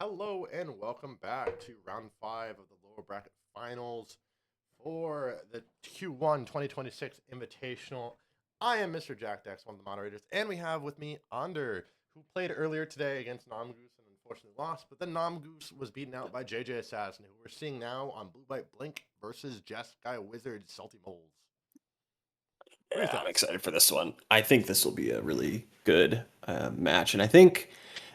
Hello and welcome back to round five of the lower bracket finals for the Q1 2026 Invitational. I am Mr. Jack Dex, one of the moderators, and we have with me Ander, who played earlier today against Namgoose and unfortunately lost, but then Namgoose was beaten out by JJ Assassin, who we're seeing now on Blue White Blink versus Jeskai Wizard Saltymoles. What are your Yeah, I'm thoughts? excited for this one. I think this will be a really good match, and I think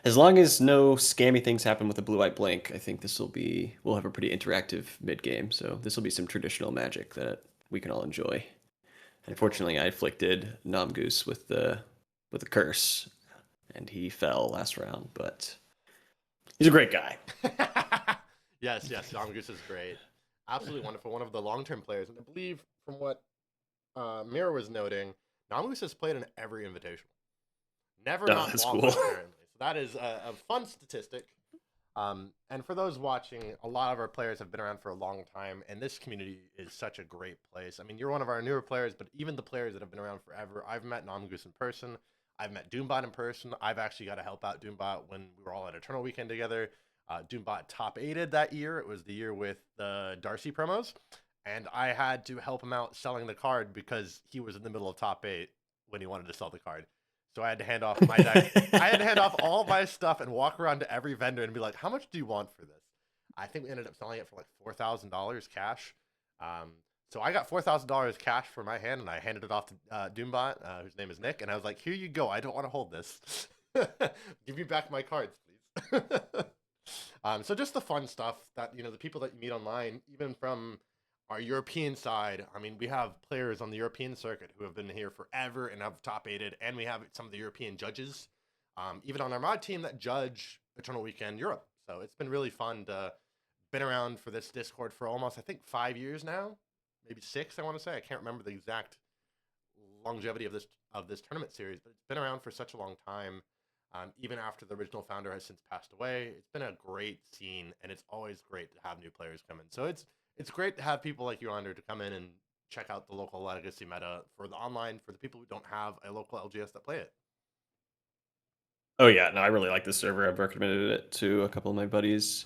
as long as no scammy things happen with the blue-white blink, I think we'll have a pretty interactive mid game. So this will be some traditional Magic that we can all enjoy. Unfortunately, I afflicted Namgoose with a curse, and he fell last round. But he's a great guy. Yes, Namgoose is great. Absolutely wonderful. One of the long-term players, and I believe from what Mira was noting, Namus has played in every invitational. Never Oh, not that's lost, cool. apparently. So that is a fun statistic. And for those watching, a lot of our players have been around for a long time, and this community is such a great place. I mean, you're one of our newer players, but even the players that have been around forever, I've met Namgoose in person. I've met Doombot in person. I've actually got to help out Doombot when we were all at Eternal Weekend together. Doombot top aided that year. It was the year with the Darcy promos, and I had to help him out selling the card because he was in the middle of top eight when he wanted to sell the card. So I had to hand off my deck. I had to hand off all my stuff and walk around to every vendor and be like, "How much do you want for this?" I think we ended up selling it for like $4,000 cash. Um, so I got $4,000 cash for my hand, and I handed it off to Doombot, whose name is Nick, and I was like, "Here you go. I don't want to hold this. Give me back my cards, please." So just the fun stuff that the people that you meet online, even from our European side. I mean, we have players on the European circuit who have been here forever and have top aided, and we have some of the European judges, even on our mod team that judge Eternal Weekend Europe. So it's been really fun to been around for this Discord for almost, I think, 5 years now, maybe six. I want to say I can't remember the exact longevity of this tournament series, but it's been around for such a long time. Even after the original founder has since passed away, it's been a great scene, and it's always great to have new players come in. So it's great to have people like you, Under, to come in and check out the local legacy meta for the online for the people who don't have a local LGS that play it. Oh yeah, no, I really like this server. I've recommended it to a couple of my buddies.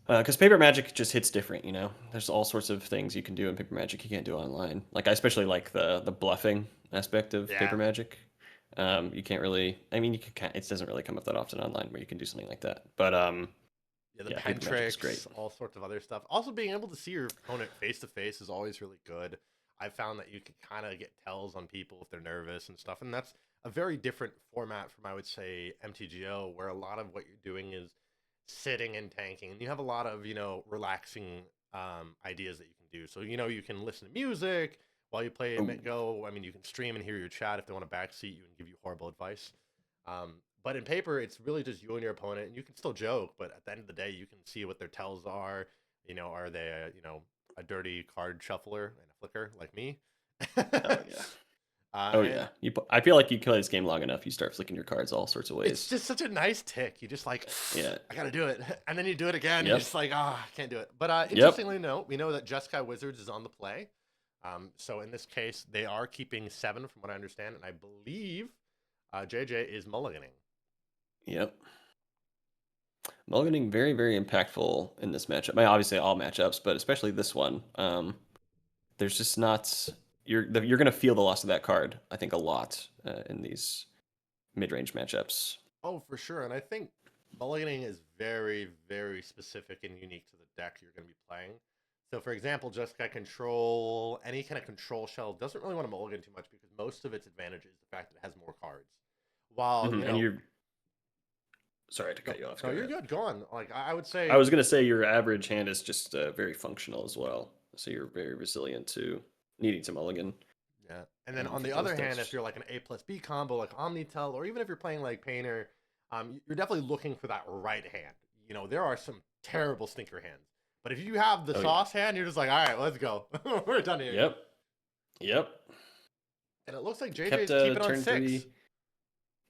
Because paper magic just hits different, you know. There's all sorts of things you can do in paper magic you can't do online. Like I especially like the bluffing aspect of Yeah, paper magic. You can't really. I mean, you can. It doesn't really come up that often online where you can do something like that. But yeah, the yeah, pen paper magic is great. tricks, all sorts of other stuff. Also, being able to see your opponent face to face is always really good. I found that you can kind of get tells on people if they're nervous and stuff, and that's a very different format from, I would say, MTGO, where a lot of what you're doing is sitting and tanking, and you have a lot of relaxing ideas that you can do. So you can listen to music while you play Oh, Go. I mean, you can stream and hear your chat if they want to backseat you and give you horrible advice. But in paper, it's really just you and your opponent, and you can still joke, but at the end of the day, you can see what their tells are. Are they a dirty card shuffler and a flicker like me? oh yeah. Oh And yeah. I feel like you play this game long enough, you start flicking your cards all sorts of it's ways. just such a nice tick. You just like, Yeah. I gotta do it, and then you do it again, and you're Yep. just like, I can't do it. But Yep. interestingly, no, we know that Jeskai Wizards is on the play. So in this case, they are keeping seven, from what I understand, and I believe JJ is mulliganing. Yep. Mulliganing very, very impactful in this matchup. I mean, obviously all matchups, but especially this one. There's just not you're gonna feel the loss of that card. I think a lot in these mid-range matchups. Oh, for sure. And I think mulliganing is very, very specific and unique to the deck you're going to be playing. So, for example, just got control, any kind of control shell doesn't really want to mulligan too much because most of its advantage is the fact that it has more cards. While, And you're sorry to go, cut you off. no, Go you're ahead. good. Go on. Like, I would I say, was gonna say your average hand is just very functional as well, so you're very resilient to needing to mulligan yeah. And then on for the those other hand, if decks. you're like an A plus B combo, like Omnitel, or even if you're playing like Painter, you're definitely looking for that right hand. There are some terrible stinker hands. But if you have the Oh yeah. sauce hand, you're just like, all right, let's go. We're done here. Yep. Yep. And it looks like Kept JJ's a keeping on turn six. three.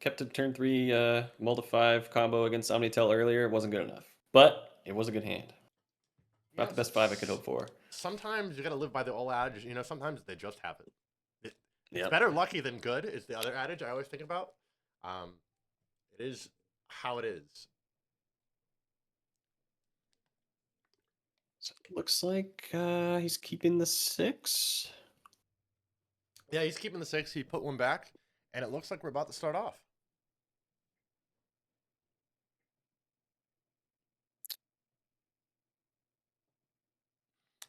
Kept a turn three multi five combo against Omnitel earlier. It wasn't good enough, but it was a good hand. Not the Yes, best five I could hope for. sometimes you got to live by the old adage. Sometimes they just have it. It's Yep. better lucky than good, is the other adage I always think about. Um, it is how it is. Looks like he's keeping the 6. Yeah, he's keeping the 6. He put one back, and it looks like we're about to start off.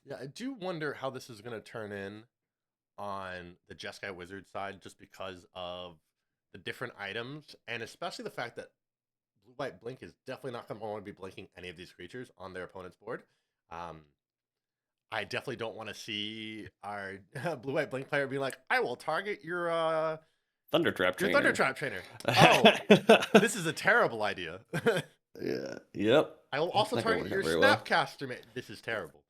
Yeah, I do wonder how this is going to turn in on the Jeskai Wizard side just because of the different items, and especially the fact that Blue White Blink is definitely not going to want to be blinking any of these creatures on their opponent's board. Um, I definitely don't want to see our Blue White Blink player be like, "I will target Thundertrap your trainer. Thundertrap trainer." Oh, this is a terrible idea. Yeah. Yep. I will also Not gonna target work your out very well. Snapcaster. This is terrible.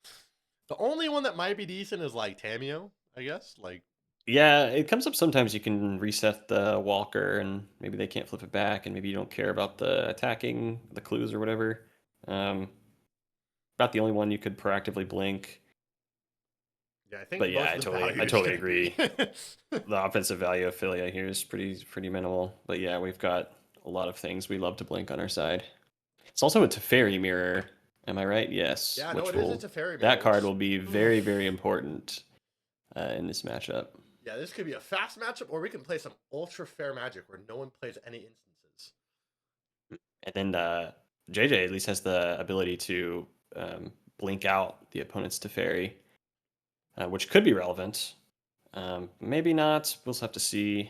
The only one that might be decent is like Tamio, I guess. Like, Yeah, it comes up sometimes you can reset the Walker and maybe they can't flip it back and maybe you don't care about the attacking, the clues or whatever. About the only one you could proactively blink. yeah, I think But yeah, most of the value I is totally going to be. agree. The offensive value of Philia here is pretty minimal. But yeah, we've got a lot of things we love to blink on our side. It's also a Teferi mirror. Am I right? Yes. Yeah, no, Which it is a will Teferi that mirror, card which will be very important in this matchup. yeah, this could be a fast matchup, or we can play some ultra fair magic where no one plays any instances. And then JJ at least has the ability to blink out the opponent's Teferi, which could be relevant. Maybe not. We'll just have to see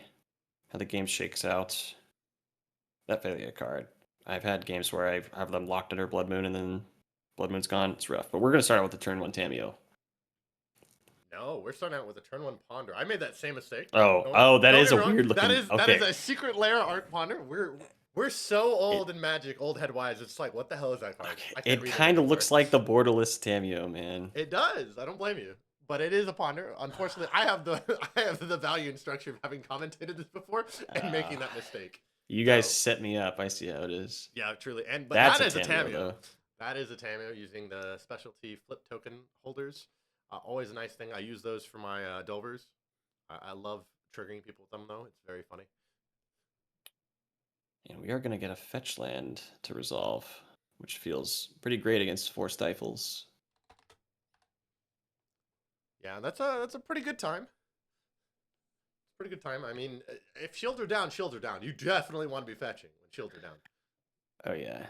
how the game shakes out. That Phalia card. I've had games where I have them locked under Blood Moon and then Blood Moon's gone. It's rough. But we're going to start out with the turn 1 Tamio. No, we're starting out with a turn 1 Ponder. I made that same mistake. Oh, that Don't is get a me wrong. weird That looking. is Okay. a secret layer art Ponder. We're so old It, in Magic, old head wise. It's like, what the hell is that card? okay. I can't It read it kind of anymore. looks like the borderless Tamio, man. It does. I don't blame you. But it is a Ponder. Unfortunately, I have the I have the value and structure of having commentated this before and making that mistake. You guys So set me up. I see how it is. yeah, truly. But That's that a is a Tamio, Tamio. though. That is a Tamio using the specialty flip token holders. Always a nice thing. I use those for my Delvers. I love triggering people with them, though. It's very funny. And we are going to get a fetch land to resolve, which feels pretty great against 4 stifles. Yeah, that's a pretty good time. It's a pretty good time. I mean, if shields are down, shields are down. You definitely want to be fetching when shields are down. Oh, yeah.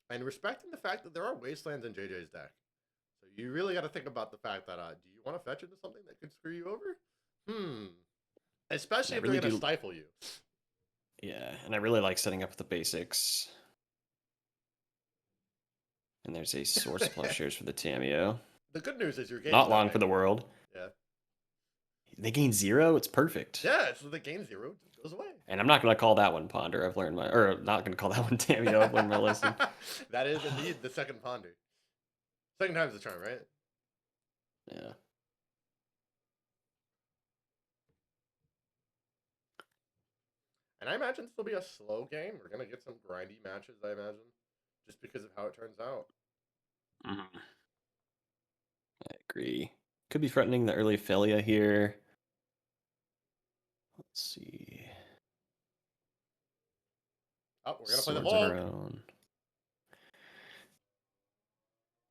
And respecting the fact that there are wastelands in JJ's deck. So you really got to think about the fact that do you want to fetch into something that could screw you over? Especially if really they're going to stifle you. Yeah, and I really like setting up the basics. And there's a source plowshares for the Tamio. The good news is your game Not long for the world. Yeah. They gain 0. It's perfect. Yeah, so the gain 0 just goes away. And I'm not going to call that one Ponder. I've learned my, or not going to call that one Tamio. I've learned my lesson. That is indeed the second Ponder. Second time's the charm, right? Yeah. And I imagine this will be a slow game. We're going to get some grindy matches, I imagine, just because of how it turns out. Mm-hmm. I agree. Could be threatening the early Philia here. Let's see. Oh, we're going to play the Swords of Volk. our own.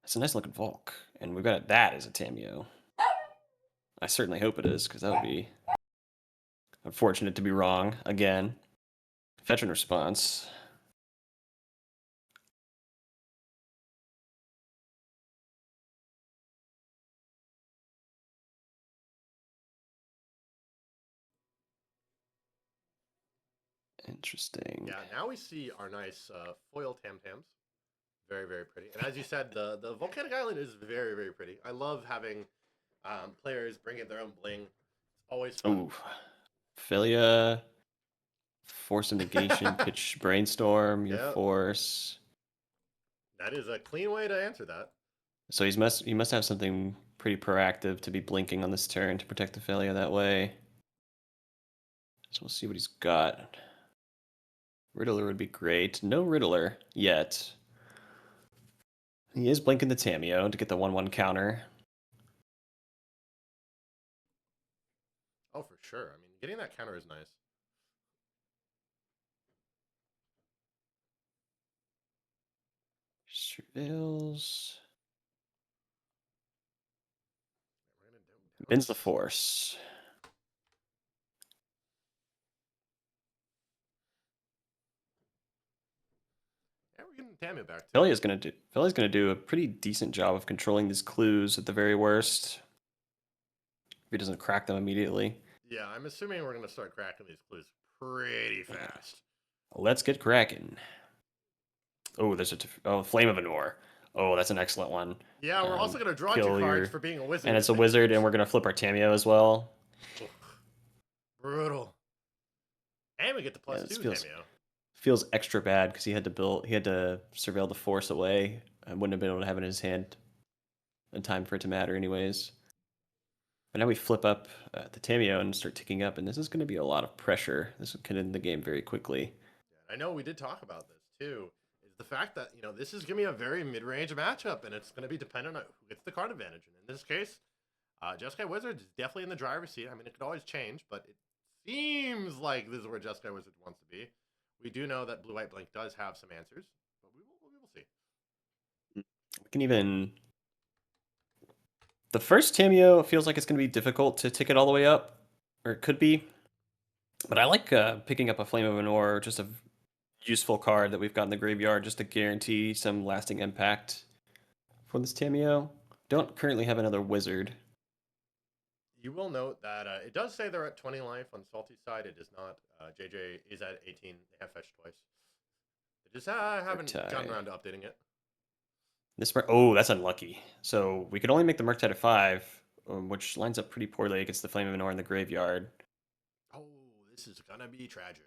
That's a nice looking Volk. And we've got that as a Tamio. I certainly hope it is, because that would be unfortunate to be wrong again. Fetch and response. Interesting. Yeah, now we see our nice foil Tam-Tams. Very, very pretty. And as you said, the Volcanic Island is very, very pretty. I love having players bring in their own bling. It's always fun. Ooh. Philia. Force of negation, pitch brainstorm, your force. That is a clean way to answer that. So he must have something pretty proactive to be blinking on this turn to protect the Philia that way. So we'll see what he's got. Riddler would be great. No Riddler yet. He is blinking the Tamio to get the 1/1 counter. Oh, for sure. I mean, getting that counter is nice. Surveils. Bends the force. Yeah, we're getting Tammy back too. Philly's gonna do a pretty decent job of controlling these clues at the very worst. If he doesn't crack them immediately. Yeah, I'm assuming we're gonna start cracking these clues pretty fast. Let's get cracking. Oh, there's Flame of Anor. Oh, that's an excellent one. Yeah, we're also gonna draw 2 kill cards your- for being a wizard. And it's a wizard, and we're gonna flip our Tameo as well. Brutal. And we get the plus 2 Tameo. Feels extra bad because he had to surveil the force away. I wouldn't have been able to have it in his hand in time for it to matter anyways. But now we flip up the Tameo and start ticking up, and this is going to be a lot of pressure. This can end the game very quickly. I know we did talk about this too. Is the fact that this is going to be a very mid-range matchup, and it's going to be dependent on who gets the card advantage. And in this case, Jeskai Wizard is definitely in the driver's seat. I mean, it could always change, but it seems like this is where Jeskai Wizard wants to be. We do know that Blue White Blink does have some answers, but we will see. We can even... The first Tameo feels like it's going to be difficult to tick it all the way up, or it could be. But I like picking up a Flame of Anor, just a useful card that we've got in the graveyard just to guarantee some lasting impact for this Tameo. Don't currently have another wizard. You will note that it does say they're at 20 life on Salty's side. It does not. JJ is at 18. They have fetched twice. They just haven't gotten around to updating it. That's unlucky. So we could only make the Murktide a 5, which lines up pretty poorly against the Flame of Anor in the graveyard. Oh, this is going to be tragic.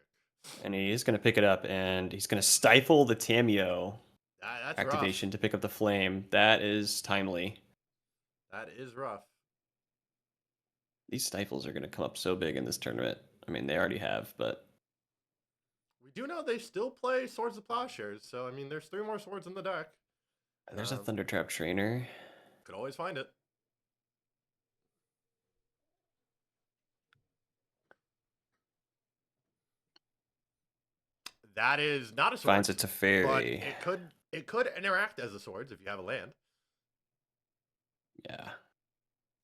And he is going to pick it up, and he's going to stifle the Tameo that's activation rough. to pick up the Flame. That is timely. That is rough. These stifles are going to come up so big in this tournament. I mean, they already have, but... We do know they still play Swords of Plowshares, so, I mean, there's 3 more swords in the deck. There's a Thundertrap Trainer. Could always find it. That is not a sword. Finds it to Fairy. But it could interact as a swords if you have a land. Yeah.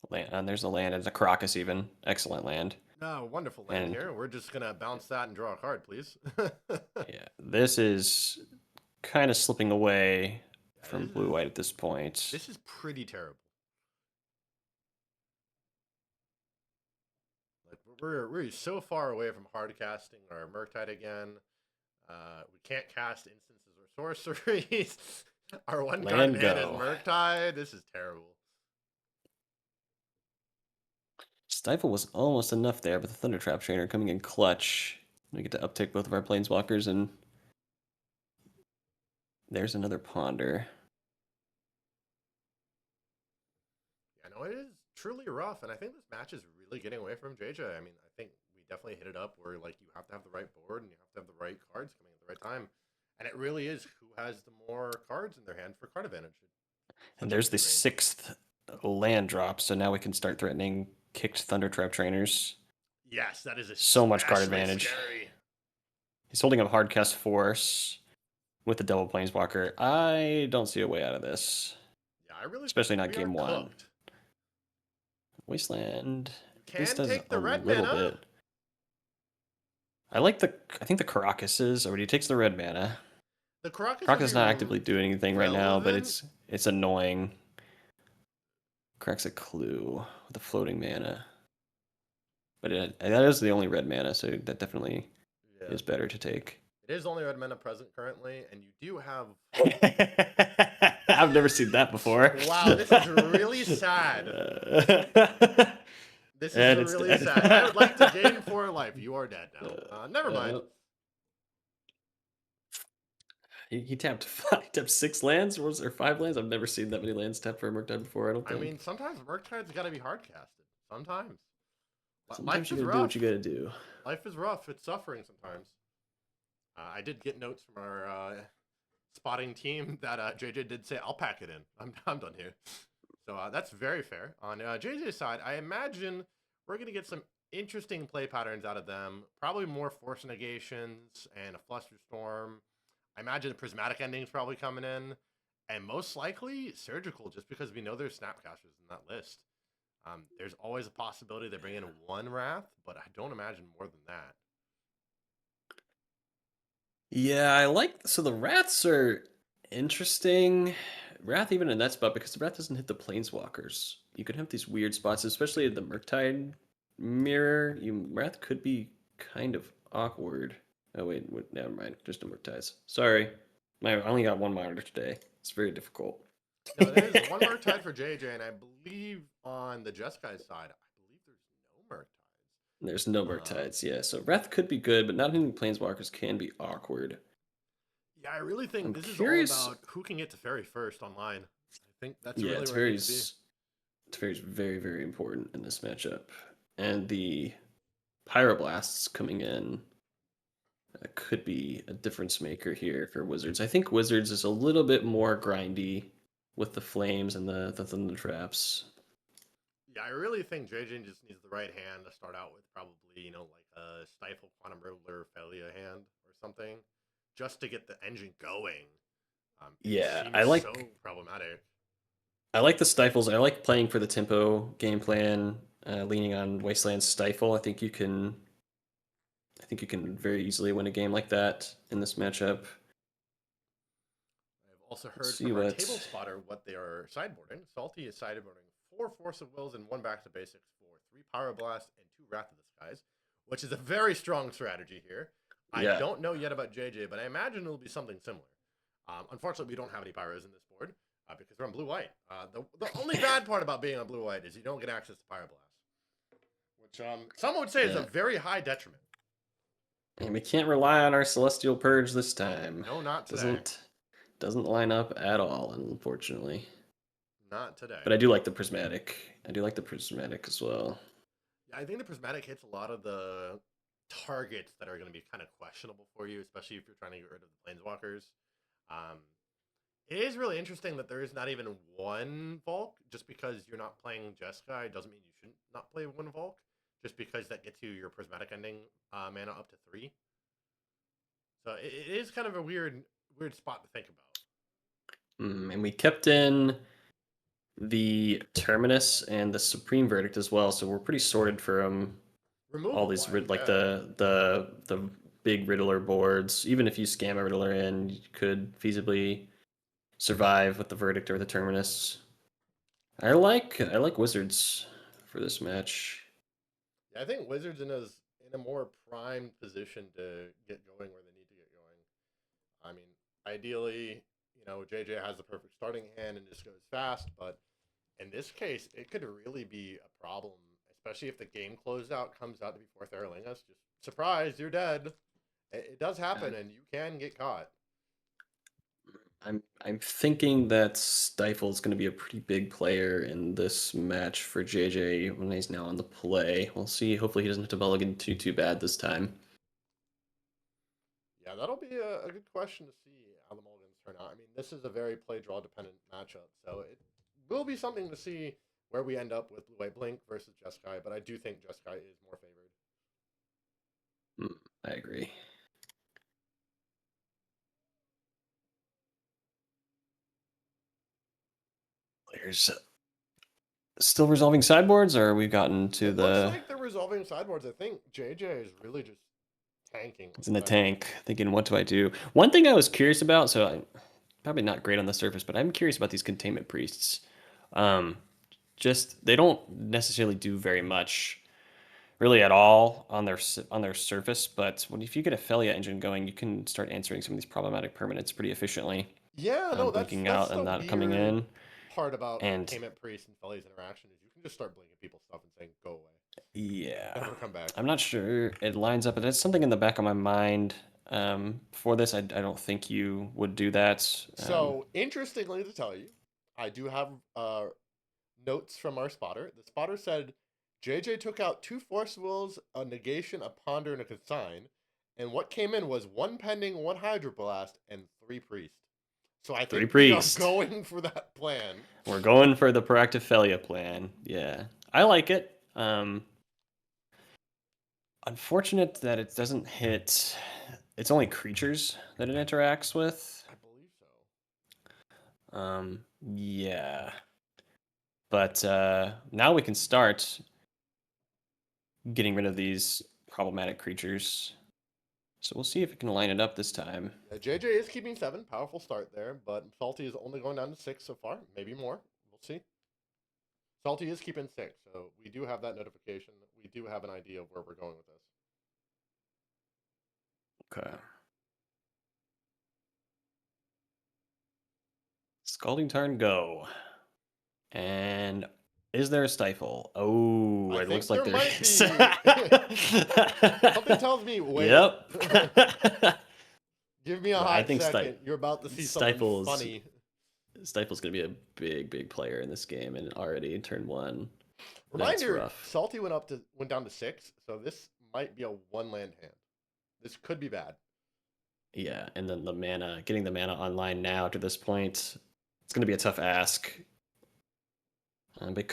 And there's a land. It's a Caracas even. Excellent land. No, wonderful land here. We're just going to bounce that and draw a card, please. Yeah. This is kind of slipping away from blue-white at this point. This is pretty terrible. Like we're so far away from hard casting our Murktide again. We can't cast instances or sorceries. Our one card man is Murktide. This is terrible. Stifle was almost enough there, but the Thundertrap Trainer coming in clutch. We get to uptick both of our Planeswalkers, and there's another Ponder. Yeah, no, it is truly rough, and I think this match is really getting away from JJ. I mean, I think we definitely hit it up where like you have to have the right board and you have to have the right cards coming at the right time, and it really is who has the more cards in their hand for card advantage. And there's the 6th land drop, so now we can start threatening kicked Thundertrap Trainers. Yes, that is so much card advantage. Scary. He's holding up Hardcast Force with the double Planeswalker. I don't see a way out of this. Yeah, I really, especially not game 1. Wasteland. This does take the red mana. Bit. I think the Caracases, or he takes the red mana. The Caracas is not actively doing anything right now, but it's annoying. Cracks a clue with a floating mana. But that is the only red mana, so that definitely is better to take. It is only red mana present currently, and you do have... I've never seen that before. Wow, this is really sad. This is really sad. I would like to gain 4 life. You are dead now. Never mind. He tapped 6 lands, or 5 lands? I've never seen that many lands tapped for a Murktide before, I don't think. I mean, sometimes Murktide's got to be hard casted. Sometimes you gotta do what you gotta do. Life is rough. It's suffering sometimes. I did get notes from our spotting team that JJ did say, I'll pack it in. I'm done here. So that's very fair. On JJ's side, I imagine we're going to get some interesting play patterns out of them. Probably more Force Negations and a Flusterstorm. I imagine Prismatic Ending's probably coming in. And most likely Surgical, just because we know there's Snapcasters in that list. There's always a possibility they bring in one Wrath, but I don't imagine more than that. Yeah, I like so the Wraths are interesting. Wrath even in that spot because the Wrath doesn't hit the Planeswalkers. You could have these weird spots, especially the Murktide mirror. Wrath could be kind of awkward. Oh wait, never mind. Just a Murktides. Sorry, I only got one monitor today. It's very difficult. No, there is one Murktide for JJ, and I believe on the Jeskai side, I believe there's no Murktides. There's no Murktides, yeah. So Wrath could be good, but not hitting Planeswalkers can be awkward. Yeah, I really think I'm this is all curious. about who can get to Fairy first online. I think that's Yeah, really it's where it very, needs to be. it's very, very important in this matchup. And the Pyroblasts coming in could be a difference maker here for Wizards. I think Wizards is a little bit more grindy with the flames and the thunder traps. Yeah, I really think JJ just needs the right hand to start out with, probably, like a Stifle Quantum Roller Felia hand or something, just to get the engine going. It Yeah, seems so problematic. I like the stifles. I like playing for the tempo game plan, leaning on Wasteland Stifle. I think you can very easily win a game like that in this matchup. I've also Let's heard see from our what. table spotter what they are sideboarding. Salty is sideboarding 4 Force of Wills and 1 Back to Basics for 3 Power Blast and 2 Wrath of the Skies, which is a very strong strategy here. I Yeah, don't know yet about JJ, but I imagine it'll be something similar. Unfortunately, we don't have any Pyros in this board because we're on blue-white. The only bad part about being on blue-white is you don't get access to Pyroblast, which some would say is a yeah. very high detriment. And we can't rely on our Celestial Purge this time. No, not today. Doesn't line up at all, unfortunately. Not today. But I do like the Prismatic. I do like the Prismatic as well. Yeah, I think the Prismatic hits a lot of the targets that are going to be kind of questionable for you, especially if you're trying to get rid of the Planeswalkers. Um, it is really interesting that there is not even one Volk. Just because you're not playing Jeskai doesn't mean you shouldn't not play one Volk. Just because that gets you your Prismatic ending mana up to 3. So it is kind of a weird spot to think about. And we kept in the Terminus and the Supreme Verdict as well, so we're pretty sorted from all Removal these wise, like yeah. the big Riddler boards. Even if you scam a Riddler in, you could feasibly survive with the Verdict or the Terminus. I like Wizards for this match. Yeah, I think Wizards in a more prime position to get going where they need to get going. I mean, ideally, JJ has the perfect starting hand and just goes fast, but in this case, it could really be a problem, especially if the game closeout comes out to be fourth Aralingus. Just surprise, you're dead. It does happen, and you can get caught. I'm thinking that Stifle is going to be a pretty big player in this match for JJ when he's now on the play. We'll see. Hopefully, he doesn't have to mulligan too bad this time. Yeah, that'll be a good question to see how the Mulligans turn out. I mean, this is a very play draw dependent matchup, so it will be something to see where we end up with Blue White Blink versus Jeskai, but I do think Jeskai is more favored. I agree. Players still resolving sideboards, or we've gotten to It looks like they're resolving sideboards. I think JJ is really just tanking. It's in the tank, thinking, what do I do? One thing I was curious about, so I'm probably not great on the surface, but I'm curious about these containment priests. Just they don't necessarily do very much, really at all on their surface. But if you get a Felia engine going, you can start answering some of these problematic permanents pretty efficiently. Yeah, no, Blinking that's out the and not coming weird in, part about and Containment Priest and Felly's interaction is you can just start blinking people's stuff and saying go away. yeah, Never come back. I'm not sure it lines up, but it's something in the back of my mind. For this, I don't think you would do that. So interestingly to tell you, I do have notes from our spotter. The spotter said JJ took out 2 Force Wills, a Negation, a Ponder, and a Consign, and what came in was 1 Pending, 1 Hydroblast, and 3 Priest. So I 3 think we are priest. going for that plan. We're going for the proactive Felia plan. Yeah, I like it. Unfortunate that it doesn't hit. It's only creatures that it interacts with. I believe so. Yeah. But now we can start getting rid of these problematic creatures. So we'll see if it can line it up this time. JJ is keeping 7. Powerful start there, but Salty is only going down to 6 so far. Maybe more. We'll see. Salty is keeping 6, so we do have that notification. We do have an idea of where we're going with this. Okay. Scalding Tarn, go. And is there a stifle? Oh, I it think looks like there there might is. be. Something tells me, wait. Yep. Give me a I hot think second. You're about to see something funny. Stifle's going to be a big player in this game, and already in turn 1. That's Reminder, rough. Salty went down to 6, so this might be a 1-land hand. This could be bad. Yeah, and then the mana, getting the mana online now to this point, it's going to be a tough ask. But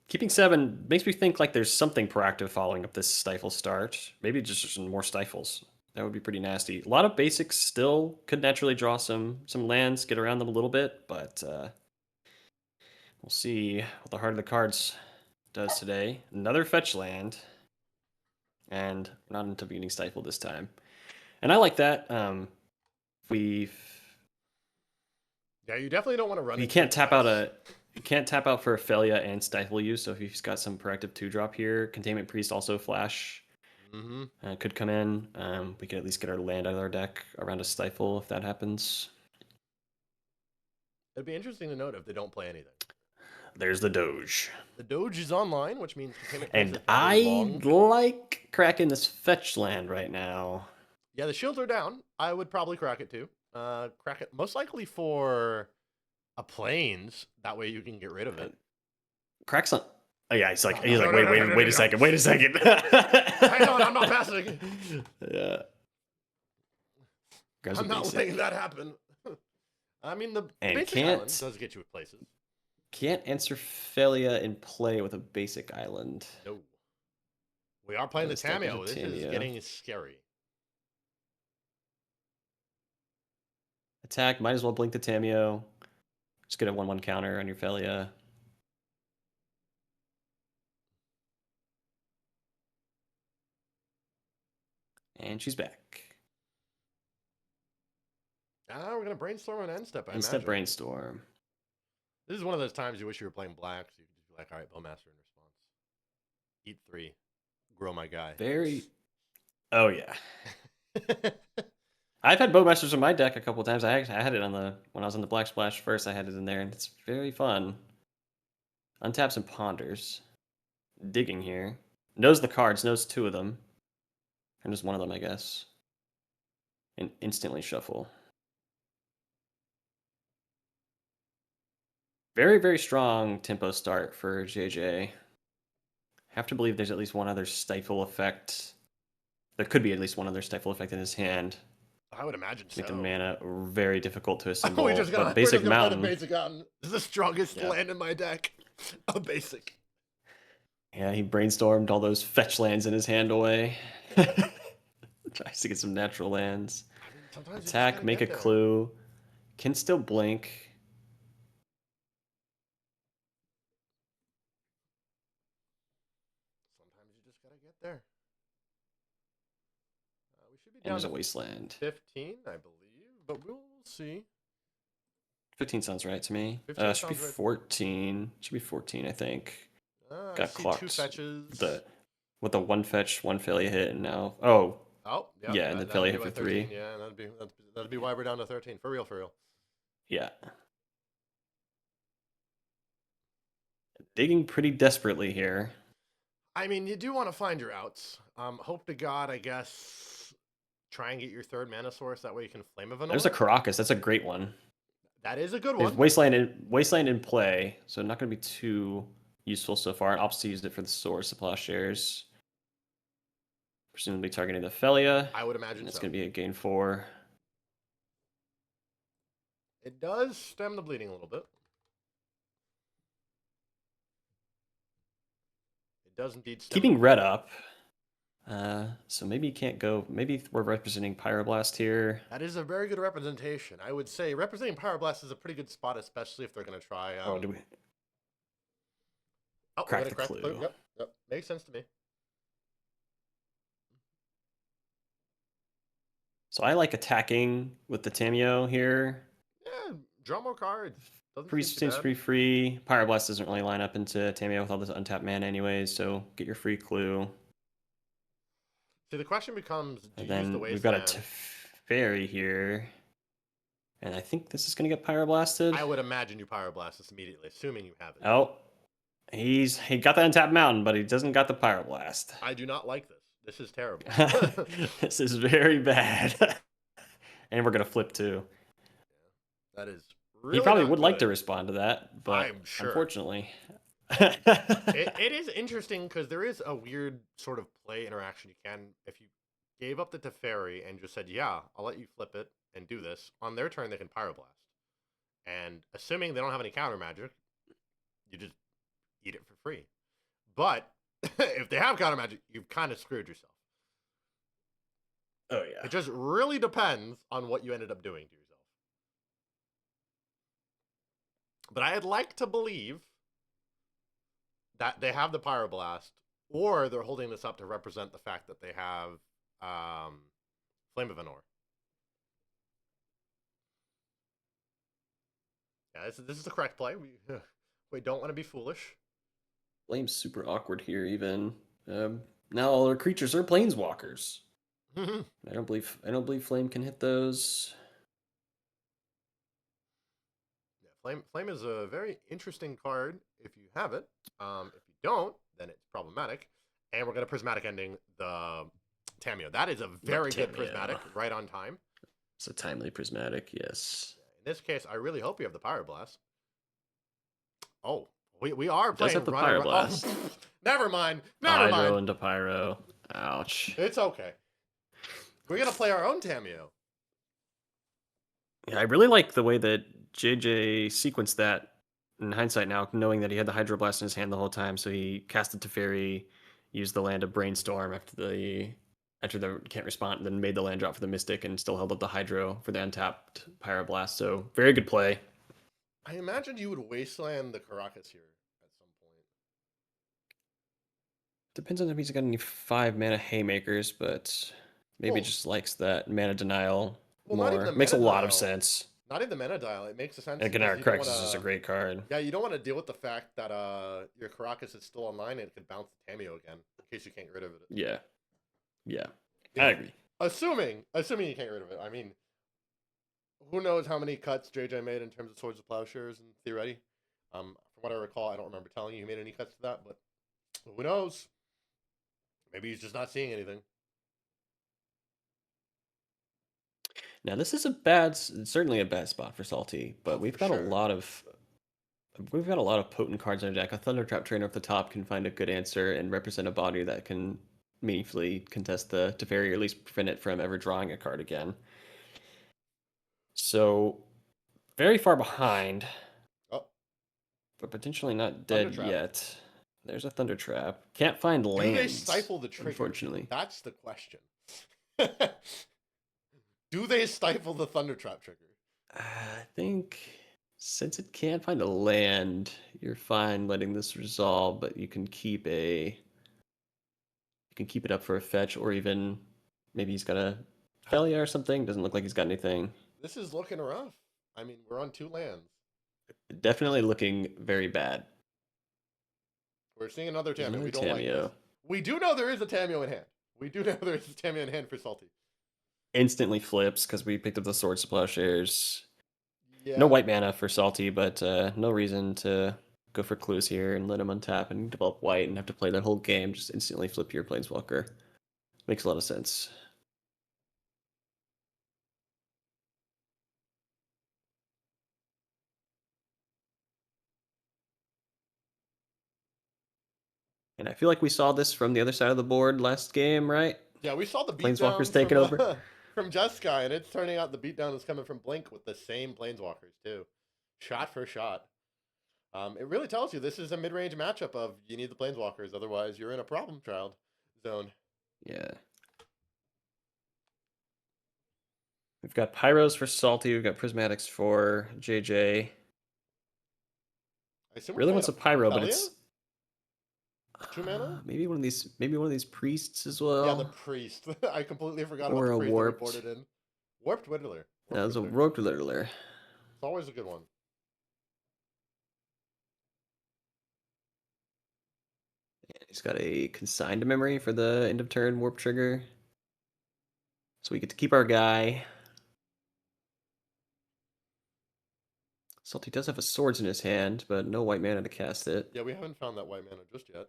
keeping 7 makes me think like there's something proactive following up this stifle start. Maybe just some more stifles. That would be pretty nasty. A lot of basics still could naturally draw some lands, get around them a little bit, but we'll see what the Heart of the Cards does today. Another fetch land, and not intervening stifle this time. And I like that. Yeah, you definitely don't want to run. You can't tap out for Ophelia and stifle you. So if he's got some proactive 2-drop here, Containment Priest also flash. Could come in. We could at least get our land out of our deck around a stifle if that happens. It'd be interesting to note if they don't play anything. There's the Doge. The Doge is online, which means and I like cracking this fetch land right now. Yeah, the shields are down. I would probably crack it too. Crack it most likely for a plains. That way you can get rid of it. Crack some. Oh yeah, he's like wait a second. Hang on, I'm not passing. Yeah. I'm not letting that happen. I mean, the basic island does get you with places. Can't answer Ophelia in play with a basic island. No. We are playing the Tameo. This is getting scary. Attack, might as well blink the Tameo. Just get a 1/1 counter on your Ophelia. And she's back. We're going to brainstorm on end step. End-step brainstorm. This is one of those times you wish you were playing black, so you could just be like, all right, Bowmaster in response. Eat 3. Grow my guy. Oh, yeah. I've had Bowmasters in my deck a couple of times. I had it when I was on the Black Splash first, I had it in there, and it's very fun. Untaps and ponders. Digging here. Knows the cards, knows 2 of them. And just one of them, I guess. And instantly shuffle. Very, very strong tempo start for JJ. Have to believe there's at least one other stifle effect. There could be at least one other stifle effect in his hand. I would imagine so. Make the mana very difficult to assemble. We're just gonna basic mountain. Basic mountain. This is the strongest land in my deck. A basic. Yeah, he brainstormed all those fetch lands in his hand away. Tries to get some natural lands. Attack, make a clue. Can still blink. There. We should be down. There's a wasteland. 15, I believe, but we'll see. 15 sounds right to me. Should be 14. Should be 14, I think. Got clocked. 2 fetches. With a 1 fetch, 1 failure hit, and now yeah, and then failure hit for 3. Yeah, that'd be why we're down to 13. For real. Yeah. Digging pretty desperately here. I mean, you do want to find your outs. Hope to God, I guess, try and get your 3rd mana source. That way you can Flame of Anor. There's a Caracas. That's a great one. That is a good one. There's Wasteland in play, so not going to be too useful so far. And Opposite used it for the source of plowshares. Presumably targeting the Ophelia. I would imagine it's going to be a gain 4. It does stem the bleeding a little bit. Does indeed keeping red up. So maybe you can't go. Maybe we're representing Pyroblast here. That is a very good representation. I would say representing Pyroblast is a pretty good spot, especially if they're going to try. Do we? Oh, we're crack gonna the crack the clue. clue. Yep, yep. Makes sense to me. So I like attacking with the Tameo here. Yeah, draw more cards. Doesn't Pretty seem too seems bad. pretty free. Pyroblast doesn't really line up into Tameo with all this untapped mana anyways, so get your free clue. See, the question becomes: do And you use the then we've got a wasteland? Teferi here. And I think this is going to get Pyroblasted. I would imagine you Pyroblast this immediately, assuming you have it. Oh, he got the untapped mountain, but he doesn't got the Pyroblast. I do not like this. This is terrible. This is very bad. And we're going to flip too. That is He really probably not would like to good. respond to that, but I'm sure. unfortunately. It is interesting because there is a weird sort of play interaction you can if you gave up the Teferi and just said, "Yeah, I'll let you flip it and do this." On their turn, they can Pyroblast, and assuming they don't have any counter magic, you just eat it for free. But if they have counter magic, you've kind of screwed yourself. Oh yeah. It just really depends on what you ended up doing to yourself. But I'd like to believe that they have the Pyroblast, or they're holding this up to represent the fact that they have Flame of Anor. Yeah, this is the correct play. We don't want to be foolish. Flame's super awkward here. Even now, all our creatures are planeswalkers. I don't believe Flame can hit those. Yeah, Flame is a very interesting card if you have it. If you don't, then it's problematic. And we're gonna Prismatic Ending the Tameo. That is a very good Prismatic, right on time. It's a timely Prismatic, yes. In this case, I really hope you have the Pyroblast. Oh, we are Does playing have the Runner. Pyroblast. Oh, never mind. Hydro Never mind. into Pyro. Ouch. It's okay. We're gonna play our own Tameo. Yeah, I really like the way that JJ sequenced that in hindsight now, knowing that he had the Hydroblast in his hand the whole time. So he casted Teferi, used the land of Brainstorm after the can't respond, and then made the land drop for the Mystic and still held up the Hydro for the untapped Pyroblast. So very good play. I imagine you would wasteland the Caracas here at some point. Depends on if he's got any 5-mana Haymakers, but maybe just likes that mana denial more. Makes a lot of sense. Not even the mana dial. It makes sense. Again, our Cracks is just a great card. Yeah, you don't want to deal with the fact that your Caracas is still online and it could bounce the Tameo again in case you can't get rid of it. Yeah. I agree. Assuming you can't get rid of it. I mean, who knows how many cuts JJ made in terms of Swords of Plowshares and Theoretti. From what I recall, I don't remember telling you he made any cuts to that, but who knows? Maybe he's just not seeing anything. Now this is certainly a bad spot for Salty, but we've got a lot of potent cards in our deck. A Thundertrap Trainer off the top can find a good answer and represent a body that can meaningfully contest the Teferi, or at least prevent it from ever drawing a card again. So very far behind, but potentially not dead yet. There's a Thundertrap. Can't find lands. Do they stifle the trigger? Unfortunately, that's the question. Do they stifle the Thundertrap trigger? I think since it can't find a land, you're fine letting this resolve, but you can keep it up for a fetch, or even maybe he's got a Felia or something. Doesn't look like he's got anything. This is looking rough. I mean, we're on 2 lands. Definitely looking very bad. We're seeing another Tameo. We don't like this. We do know there is a Tameo in hand. We do know there is a Tameo in hand for Salty. Instantly flips because we picked up the Swords to Plowshares. Yeah. No white mana for Salty, but no reason to go for clues here and let him untap and develop white and have to play that whole game. Just instantly flip your Planeswalker. Makes a lot of sense. And I feel like we saw this from the other side of the board last game, right? Yeah, we saw the Planeswalkers taking over from Jeskai, and it's turning out the beatdown is coming from Blink with the same Planeswalkers too, shot for shot. It really tells you this is a mid-range matchup of you need the Planeswalkers, otherwise you're in a problem child zone. Yeah. We've got Pyros for Salty. We've got Prismatics for JJ. I assume really wants a Pyro, but 2 mana? Maybe one of these. Maybe one of these priests as Yeah, the well, priest. I completely forgot about or the a priest that we warped. boarded in. Warped Whittler. That Warped was a Whittler. warped littler. It's always a good one. He's got a consigned memory for the end of turn warp trigger, so we get to keep our guy. Salty does have a swords in his hand, but no white mana to cast it. Yeah, we haven't found that white mana just yet.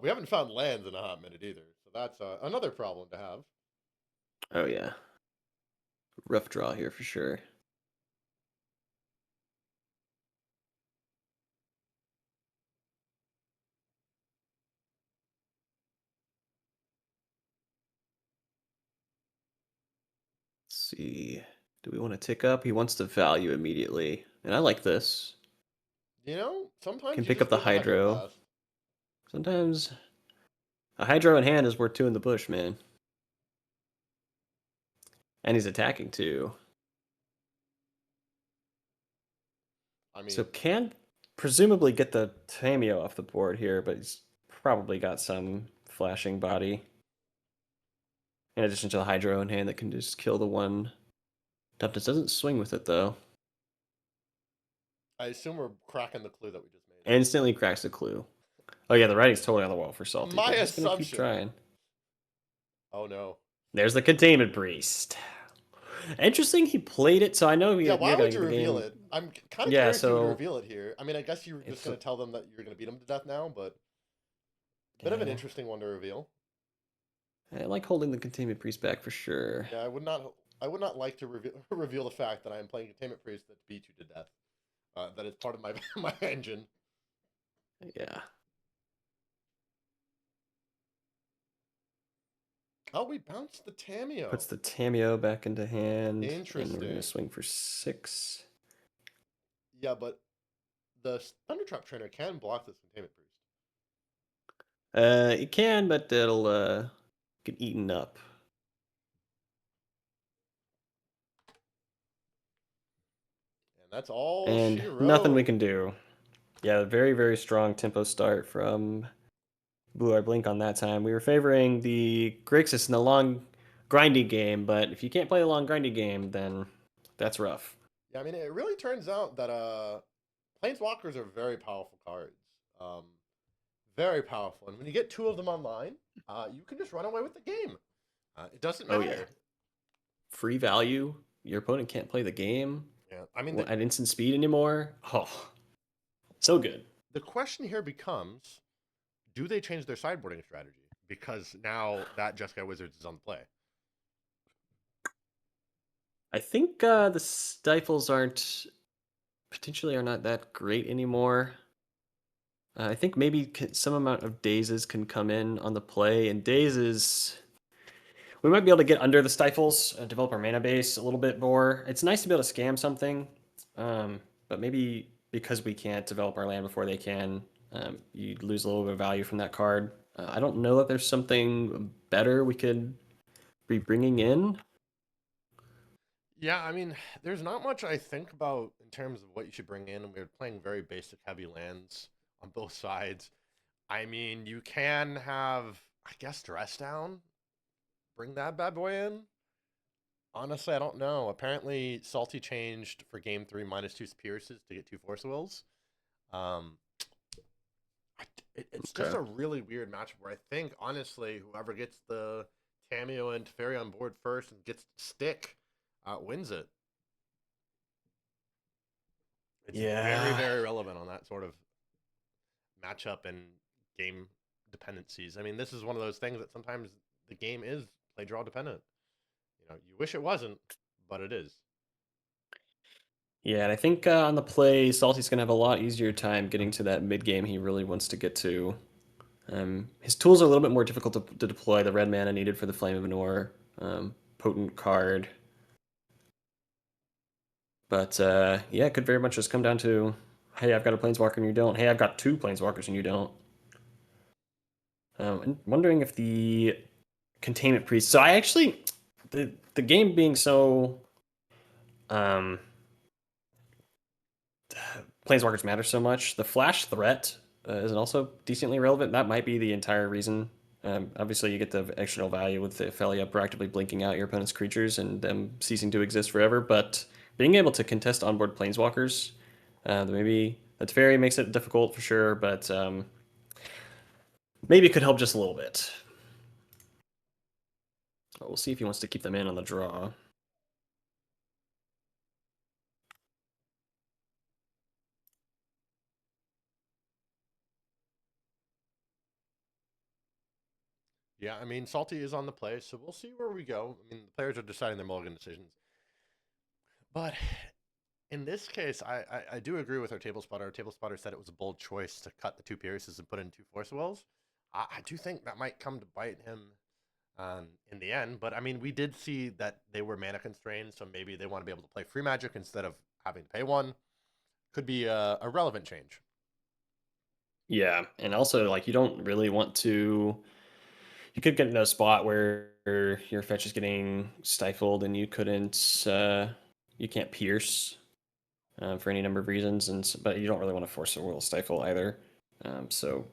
We haven't found lands in a hot minute either, so that's another problem to have. Oh yeah, rough draw here for sure. Let's see. Do we want to tick up? He wants to value immediately, and I like this. You know, sometimes Can you pick just up the need the hydro hydro. blast. Sometimes a hydro in hand is worth two in the bush, man. And he's attacking too. I mean, So can presumably get the Tameo off the board here, but he's probably got some flashing body. In addition to the hydro in hand that can just kill the one. Dumptus doesn't swing with it though. I assume we're cracking the clue that we just made. Instantly cracks the clue. Oh yeah, the writing's totally on the wall for Salty, My but he's gonna keep assumption. trying. Oh no. There's the containment priest. Interesting, he played it, so I know Yeah, why we're would gonna you get the reveal game. it? I'm kind of Yeah, curious who would so reveal it here. I mean, I guess you were just it's going to tell them that you're going to beat them to death now, but bit of an yeah. interesting one to reveal. I like holding the containment priest back for sure. Yeah, I would not. I would not like to reveal the fact that I am playing Containment Priest that beat you to death. That is part of my my engine. Yeah. Oh, we bounced the Tameo. Puts the Tameo back into hand. And we're Interesting. gonna swing for 6. Yeah, but the Thundertrap Trainer can block this Containment Priest. It can, but it'll get eaten up. And that's all And she wrote. nothing we can do. Yeah, very, very strong tempo start from Blue Eye Blink on that time. We were favoring the Grixis in the long, grindy game, but if you can't play a long, grindy game, then that's rough. Yeah, I mean, it really turns out that Planeswalkers are very powerful cards. Very powerful. And when you get 2 of them online, you can just run away with the game. It doesn't matter. Oh, yeah. Free value. Your opponent can't play the game. Yeah, I mean, at instant speed anymore. Oh, so good. The question here becomes, do they change their sideboarding strategy? Because now that Jeskai Wizards is on the play. I think the stifles potentially are not that great anymore. I think maybe some amount of dazes can come in on the play, and dazes we might be able to get under the stifles, develop our mana base a little bit more. It's nice to be able to scam something, but maybe because we can't develop our land before they can, you lose a little bit of value from that card. I don't know that there's something better we could be bringing in. Yeah, I mean, there's not much I think about in terms of what you should bring in. We're playing very basic heavy lands on both sides. I mean, you can have, I guess, Dress Down. Bring that bad boy in. Honestly, I don't know. Apparently, Salty changed for game 3 -2 Pierces to get 2 Force Wills. It's just a really weird matchup where I think, honestly, whoever gets the Tameo and Teferi on board first and gets stick wins it. It's very, very relevant on that sort of matchup and game dependencies. I mean, this is one of those things that sometimes the game is play draw dependent. You know, you wish it wasn't, but it is. Yeah, and I think on the play, Salty's going to have a lot easier time getting to that mid game he really wants to get to. His tools are a little bit more difficult to deploy. The red mana needed for the Flame of Anor, potent card. But yeah, it could very much just come down to, hey, I've got a Planeswalker and you don't. Hey, I've got 2 Planeswalkers and you don't. And wondering if the Containment Priest. So I actually, the game being so Planeswalkers matter so much. The flash threat is also decently relevant. That might be the entire reason. Obviously, you get the external value with the Ophelia proactively blinking out your opponent's creatures and them ceasing to exist forever. But being able to contest onboard Planeswalkers, maybe that fairy makes it difficult for sure, but maybe it could help just a little bit. We'll see if he wants to keep them in on the draw. Yeah, I mean, Salty is on the play, so we'll see where we go. I mean, the players are deciding their mulligan decisions. But in this case, I do agree with our table spotter. Our table spotter said it was a bold choice to cut the 2 Pierces and put in 2 Force Wells. I do think that might come to bite him in the end. But I mean, we did see that they were mana constrained, so maybe they want to be able to play free magic instead of having to pay 1. Could be a relevant change. Yeah, and also like you don't really want to. You could get into a spot where your fetch is getting stifled and you couldn't. You can't pierce for any number of reasons, but you don't really want to force a Will Stifle either. So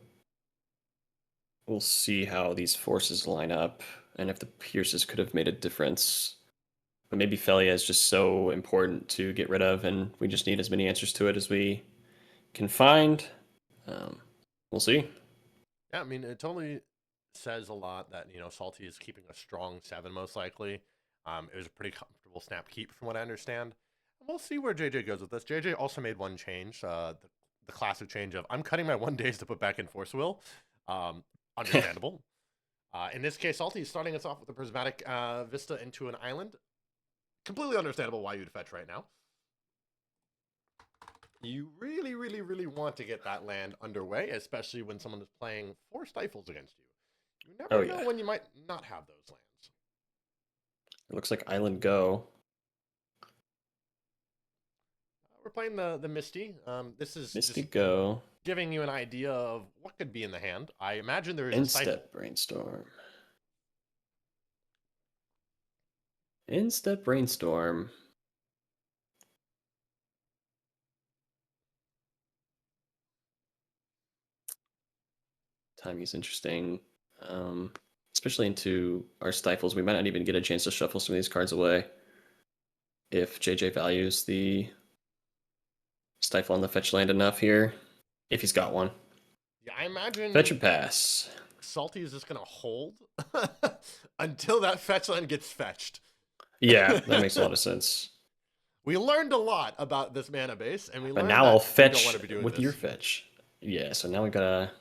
we'll see how these forces line up and if the pierces could have made a difference. But maybe Felia is just so important to get rid of, and we just need as many answers to it as we can find. We'll see. Yeah, I mean, it totally says a lot that, Salty is keeping a strong 7 most likely. It was a pretty comfortable snap keep from what I understand. And we'll see where JJ goes with this. JJ also made one change, the classic change of I'm cutting my 1 days to put back in Force Will. Understandable. In this case, Salty is starting us off with a Prismatic Vista into an island. Completely understandable why you'd fetch right now. You really, really, really want to get that land underway, especially when someone is playing 4 Stifles against you. You never know when you might not have those lands. It looks like Island Go. We're playing the Misty. This is Misty Go. Giving you an idea of what could be in the hand. I imagine there is a Step Brainstorm. In-Step Brainstorm. Timing is interesting, especially into our Stifles. We might not even get a chance to shuffle some of these cards away if JJ values the Stifle on the fetch land enough here, if he's got one. Yeah, I imagine fetch and pass. Salty is just going to hold until that fetch land gets fetched. Yeah, that makes a lot of sense. We learned a lot about this mana base, and we learned now I'll fetch with this. your fetch. Yeah, so now we gotta.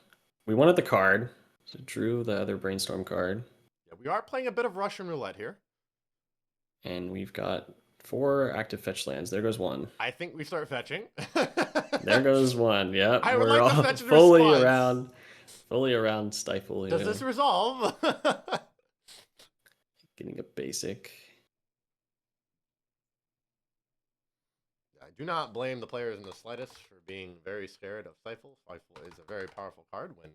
We wanted the card, so drew the other Brainstorm card. Yeah, we are playing a bit of Russian roulette here. And we've got 4 active fetch lands. There goes 1. I think we start fetching. There goes 1. Yep. I would like to fetch fully around Stifle here. Does this resolve? Getting a basic. I do not blame the players in the slightest for being very scared of Stifle. Stifle is a very powerful card when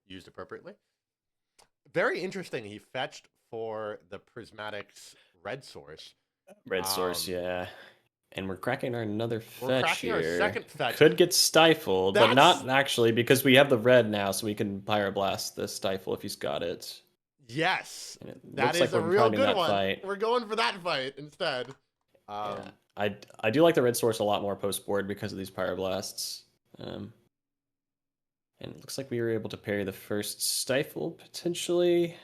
used appropriately. Very interesting. He fetched for the Prismatic's red source. Red source, yeah. And we're cracking another fetch we're cracking here. Our second fetch. Could get stifled, but not actually because we have the red now, so we can Pyroblast the Stifle if he's got it. Yes, that is a real good one. Fight. We're going for that fight instead. Yeah. I do like the red source a lot more post board because of these Pyroblasts. And it looks like we were able to parry the first Stifle potentially.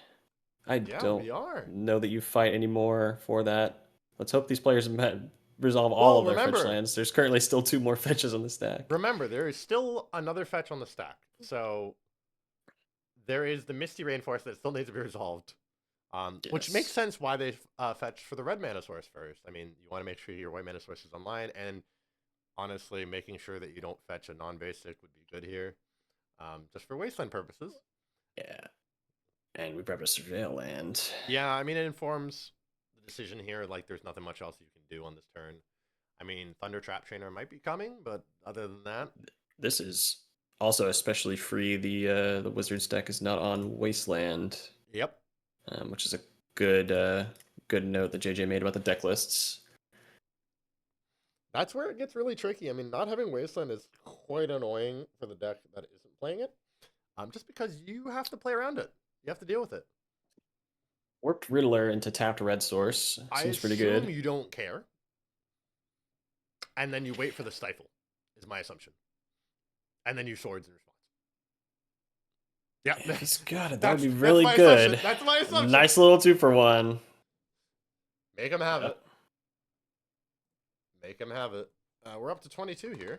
I don't know that you fight anymore for that. Let's hope these players resolve all of their fetch lands. There's currently still 2 more fetches on the stack. Remember, there is still another fetch on the stack. So there is the Misty Rainforest that still needs to be resolved. Which makes sense why they fetched for the red mana source first. I mean, you want to make sure your white mana source is online, and honestly, making sure that you don't fetch a non-basic would be good here, just for wasteland purposes. Yeah, and we grab a Surveil land. Yeah, I mean, it informs the decision here. Like, there's nothing much else you can do on this turn. I mean, Thunder Trap Trainer might be coming, but other than that, this is also especially free. The Wizards deck is not on Wasteland. Yep. Which is a good note that JJ made about the deck lists. That's where it gets really tricky. I mean, not having Wasteland is quite annoying for the deck that isn't playing it. Just because you have to play around it. You have to deal with it. Warped Riddler into tapped red source. I Seems pretty assume good. you don't care. And then you wait for the stifle, is my assumption. And then you swords in response. Yeah, If he's got it, that would that's be really my good. assumption. That's my assumption. Nice little 2-for-1. Make him have it. Make him have it. We're up to 22 here.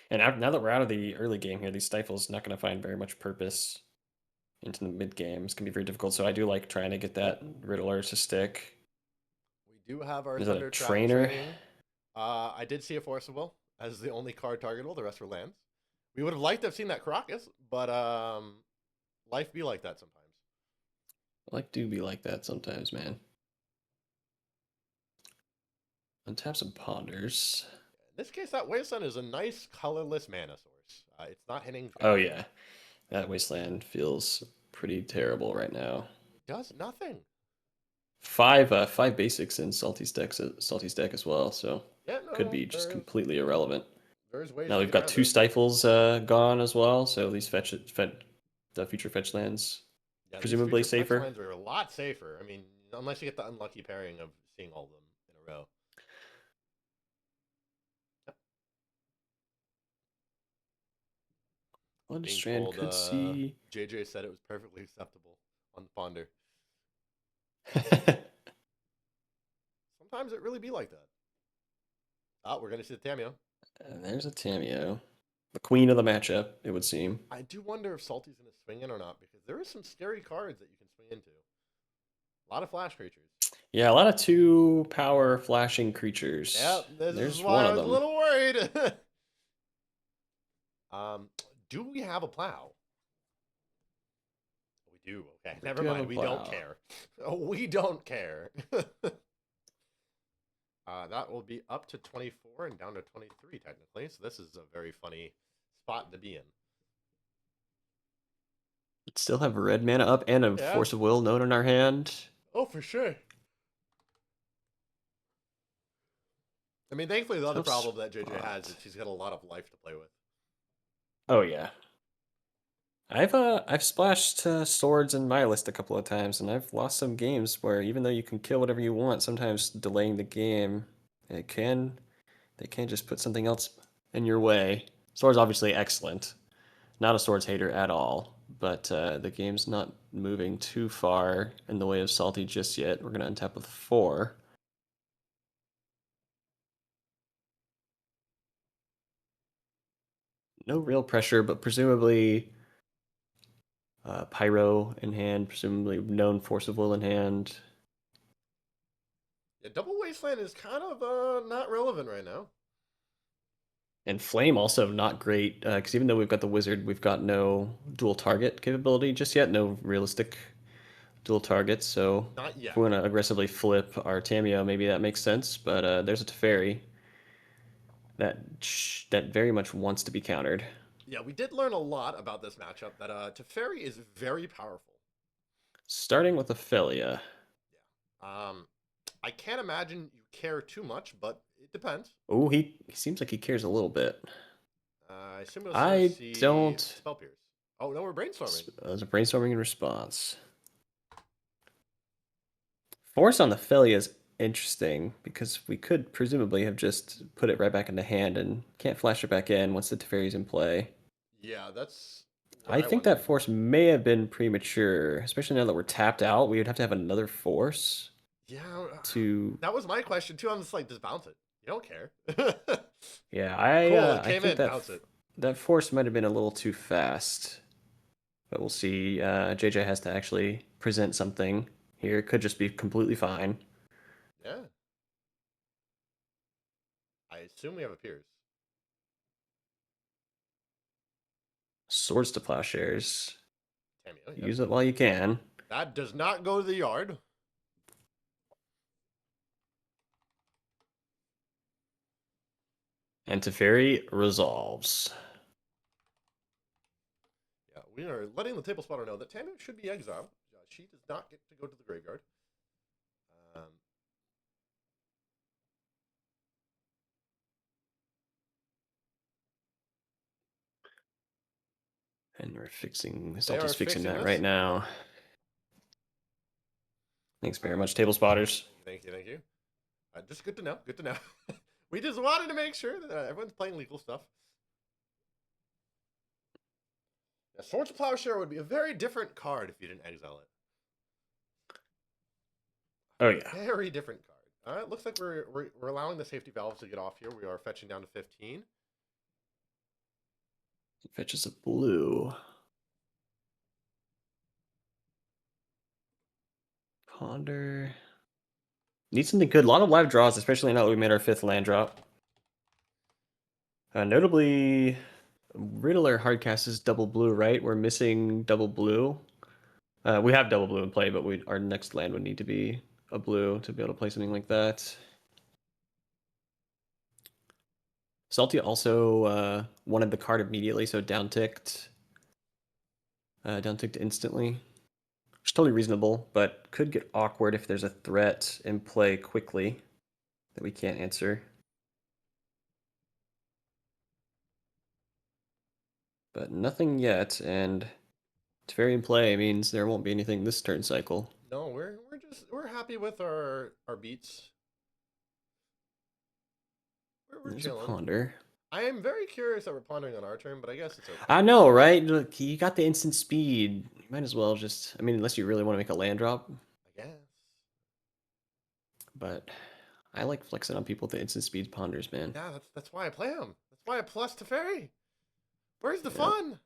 And now that we're out of the early game here, these stifles not going to find very much purpose into the mid game. It's going to be very difficult. So I do like trying to get that Riddler to stick. We do have our Is that a Thunder Trap trainer? training. I did see a Forcible as the only card targetable. The rest were lands. We would have liked to have seen that Caracas, but life be like that sometimes. Life do be like that sometimes, man. Untap some Ponders. In this case, that Wasteland is a nice colorless mana source. It's not hitting. Oh, yeah. That Wasteland feels pretty terrible right now. It does nothing. Five basics in Salty's deck as well, so Yeah, could be just completely irrelevant. There's ways. Now we've got 2 stifles gone as well, so these the future fetch lands presumably safer. Lands are a lot safer. I mean, unless you get the unlucky pairing of seeing all of them in a row. Bloodstrand could see. JJ said it was perfectly acceptable on the Ponder. Sometimes it really be like that. Oh, we're gonna see the Tameo. And there's a Tameo. The queen of the matchup, it would seem. I do wonder if Salty's going to swing in or not, because there are some scary cards that you can swing into. A lot of flash creatures. Yeah, a lot of 2-power flashing creatures. Yeah, there's one of them. I was a little worried. Do we have a plow? We do. Okay, never mind. We don't care. We don't care. That will be up to 24 and down to 23 technically. So this is a very funny spot to be in. Still have red mana up and a Force of Will note in our hand. Oh, for sure. I mean, thankfully, the other problem that JJ has is she's got a lot of life to play with. Oh yeah. I've splashed swords in my list a couple of times, and I've lost some games where even though you can kill whatever you want, sometimes delaying the game, they can just put something else in your way. Swords obviously excellent, not a swords hater at all, but the game's not moving too far in the way of Salty just yet. We're gonna untap with 4. No real pressure, but presumably. Pyro in hand, presumably known Force of Will in hand. Yeah, Double Wasteland is kind of not relevant right now. And Flame also not great, because even though we've got the Wizard, we've got no dual target capability just yet, no realistic dual targets, so not yet. If we want to aggressively flip our Tameo, maybe that makes sense, but there's a Teferi that very much wants to be countered. Yeah, we did learn a lot about this matchup, that Teferi is very powerful. Starting with Ophelia. Yeah. I can't imagine you care too much, but it depends. Oh, he seems like he cares a little bit. I assume don't. Spell Pierce. Oh, no, we're brainstorming. There's a brainstorming in response. Force on Ophelia is interesting because we could presumably have just put it right back into hand and can't flash it back in once the Teferi's in play. Yeah, that's. I think that Force may have been premature, especially now that we're tapped out. We would have to have another Force. Yeah. That was my question too. I'm just like, just bounce it. You don't care. Yeah, I think bounce it. That Force might have been a little too fast, but we'll see. JJ has to actually present something here. It could just be completely fine. Yeah. I assume we have a Pierce. Swords to Plowshares. Tameo, Use it while you can. That does not go to the yard. And Teferi resolves. Yeah, we are letting the table spotter know that Tameo should be exiled. She does not get to go to the graveyard. And we're fixing, They are Salty's fixing fixing that this. right now. Thanks very much, table spotters. Thank you, thank you. Just good to know. Good to know. We just wanted to make sure that everyone's playing legal stuff. Yeah, Swords Plowshare would be a very different card if you didn't exile it. Oh yeah. Very different card. All right, looks like we're allowing the safety valves to get off here. We are fetching down to 15. Fetches a blue. Ponder. Need something good. A lot of live draws, especially now that we made our 5th land drop. Notably, Riddler hardcast is double blue, right? We're missing double blue. We have double blue in play, but our next land would need to be a blue to be able to play something like that. Salty also wanted the card immediately, so downticked. Downticked instantly. Which is totally reasonable, but could get awkward if there's a threat in play quickly that we can't answer. But nothing yet, and Teferi in play means there won't be anything this turn cycle. No, we're happy with our beats. We're There's chilling. a ponder. I am very curious that we're pondering on our turn, but I guess it's okay. I know, right? Look, you got the instant speed. You might as well just, I mean, unless you really want to make a land drop. I guess. But I like flexing on people with the instant speed ponders, man. Yeah, that's why I play him. That's why I plus Teferi. Where's the fun?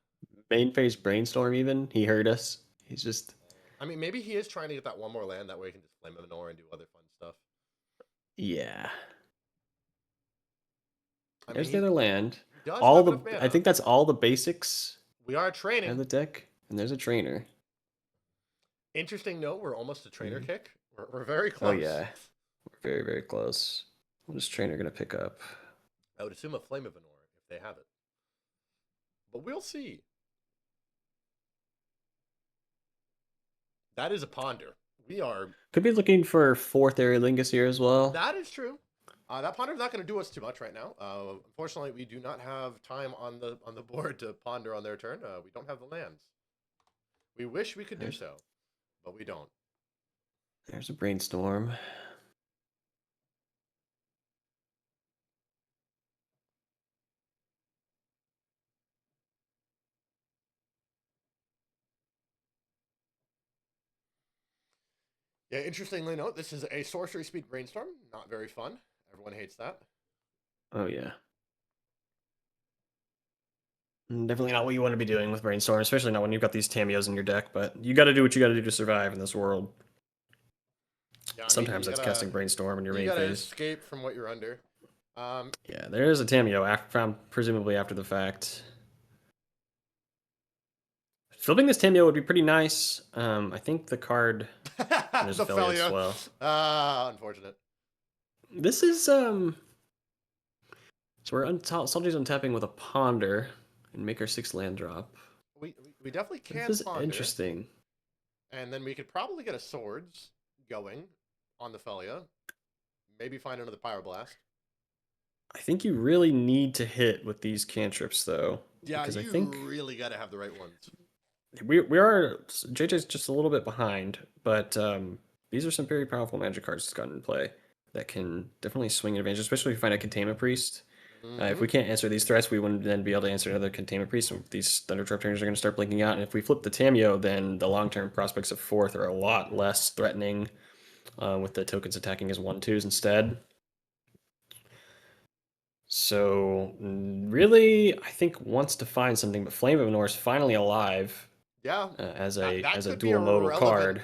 Main phase brainstorm even. He heard us. He's just. I mean, maybe he is trying to get that one more land. That way he can just flame Ignore and do other fun stuff. Yeah. There's the other land. I think that's all the basics. We are training. And the deck, and there's a trainer. Interesting note, we're almost a trainer kick. We're very close. Oh yeah, we're very, very close. What is trainer gonna pick up? I would assume a Flame of Ignore if they have it, but we'll see. That is a ponder. We are could be looking for 4th Aerolingus here as well. That is true. That ponder's not going to do us too much right now. Unfortunately, we do not have time on the board to ponder on their turn. We don't have the lands. We wish we could do so, but we don't. There's a brainstorm. Yeah, interestingly note, this is a sorcery speed brainstorm. Not very fun. Everyone hates that. Oh yeah. Definitely not what you want to be doing with brainstorm, especially not when you've got these Tamios in your deck, but you got to do what you got to do to survive in this world. Yeah, sometimes that's casting brainstorm in your main phase. You gotta escape from what you're under. Yeah, there is a Tamio found presumably after the fact. Flipping this Tamio would be pretty nice. I think the card there's a failure as well. Unfortunate. This is so we're Salty's untapping with a ponder and make our 6th land drop. We definitely can. This is interesting. And then we could probably get a swords going on the Felia. Maybe find another Pyroblast. I think you really need to hit with these cantrips, though. Yeah, because I think really got to have the right ones. We are JJ's just a little bit behind, but these are some very powerful magic cards that's gotten in play that can definitely swing an advantage, especially if you find a Containment Priest. If we can't answer these threats, we wouldn't then be able to answer another Containment Priest. So these Thundertrap trainers are going to start blinking out, and if we flip the Tamio, then the long-term prospects of 4th are a lot less threatening, with the tokens attacking as 1/2s instead. So really, I think wants to find something, but Flame of Ignore is finally alive. Yeah, as a dual modal card.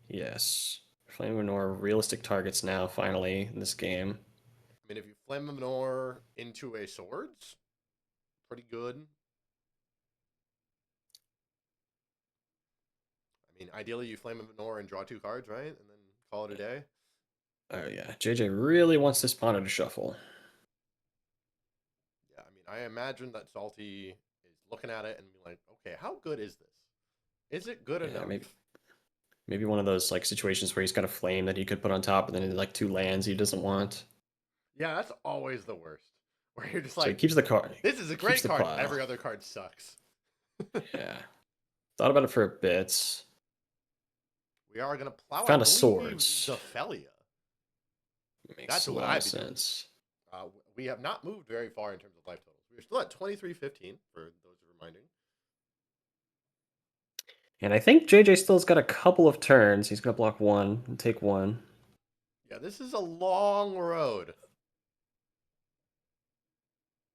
Yes, Flame of Ignore realistic targets now finally in this game. I mean, if you Flame of Ignore into a swords, pretty good. I mean, ideally you Flame of Ignore and draw 2 cards, right, and then call it a day. Oh yeah, JJ really wants this ponder to shuffle. Yeah, I mean, I imagine that Salty is looking at it and be like, okay, how good is this? Is it good enough? Maybe one of those like situations where he's got a flame that he could put on top, and then like 2 lands he doesn't want. Yeah, that's always the worst. Where you're just like, so he keeps the card. This is a great card. Every other card sucks. Yeah. Thought about it for a bit. We are going to plow, I Found a believe, swords. the Felia. Makes That's a what lot I'd of be doing. sense. We have not moved very far in terms of life totals. We're still at 2315 for those reminding. And I think JJ still's got a couple of turns. He's gonna block one and take one. Yeah, this is a long road.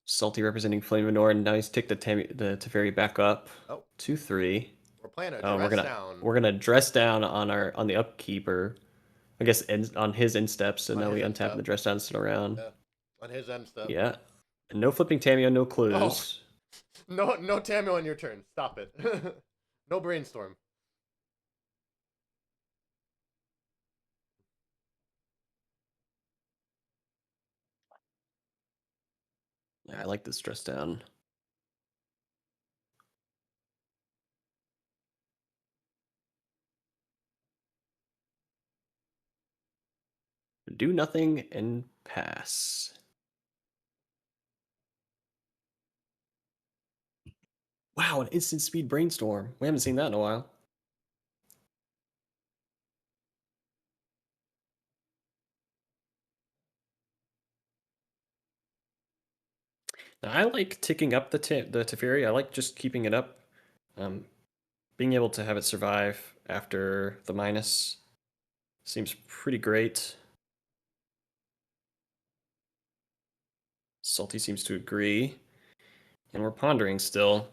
Salty representing Flame Manor, and now he's ticked the Teferi back up. Oh, 2-3. we're playing a Oh, dress down we're gonna dress down on the upkeep, or I guess on his end steps. So on now his we end untap step. the dress down sit around. Yeah, on his end step. Yeah. And no flipping Tameo, no Oh, clues. no Tamio on your turn. Stop it. No brainstorm. Yeah, I like this dress down. Do nothing and pass. Wow, an instant speed brainstorm. We haven't seen that in a while. Now, I like ticking up the Teferi. I like just keeping it up. Being able to have it survive after the minus seems pretty great. Salty seems to agree. And we're pondering still.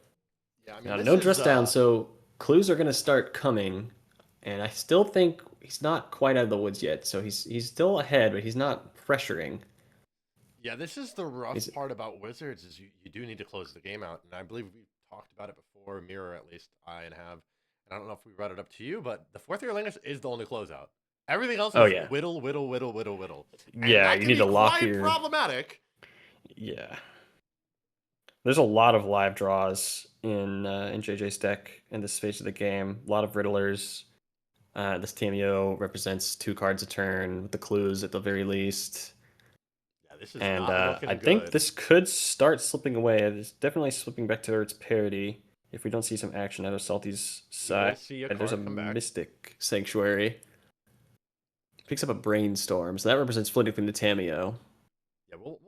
Yeah, I mean, Now, this no is dress down, so clues are going to start coming. And I still think he's not quite out of the woods yet. So he's still ahead, but he's not pressuring. yeah, this is the rough He's, part about Wizards is you do need to close the game out, and I believe we've talked about it before. Mirror, at least I and have, and I don't know if we brought it up to you, but the fourth year Lingus is the only closeout. Everything else oh, is yeah. whittle, whittle, whittle, whittle, whittle, and Yeah, that you can need be to lock quite your. problematic. Yeah. There's a lot of live draws in JJ's deck in this phase of the game. A lot of Riddlers. This Tameo represents 2 cards a turn with the clues at the very least. Yeah, this is And not I looking think good. this could start slipping away. It's definitely slipping back towards parity if we don't see some action out of Salty's We will side. see a There's a card come back. Mystic Sanctuary. Picks up a Brainstorm, so that represents flipping the Tameo. Yeah, we'll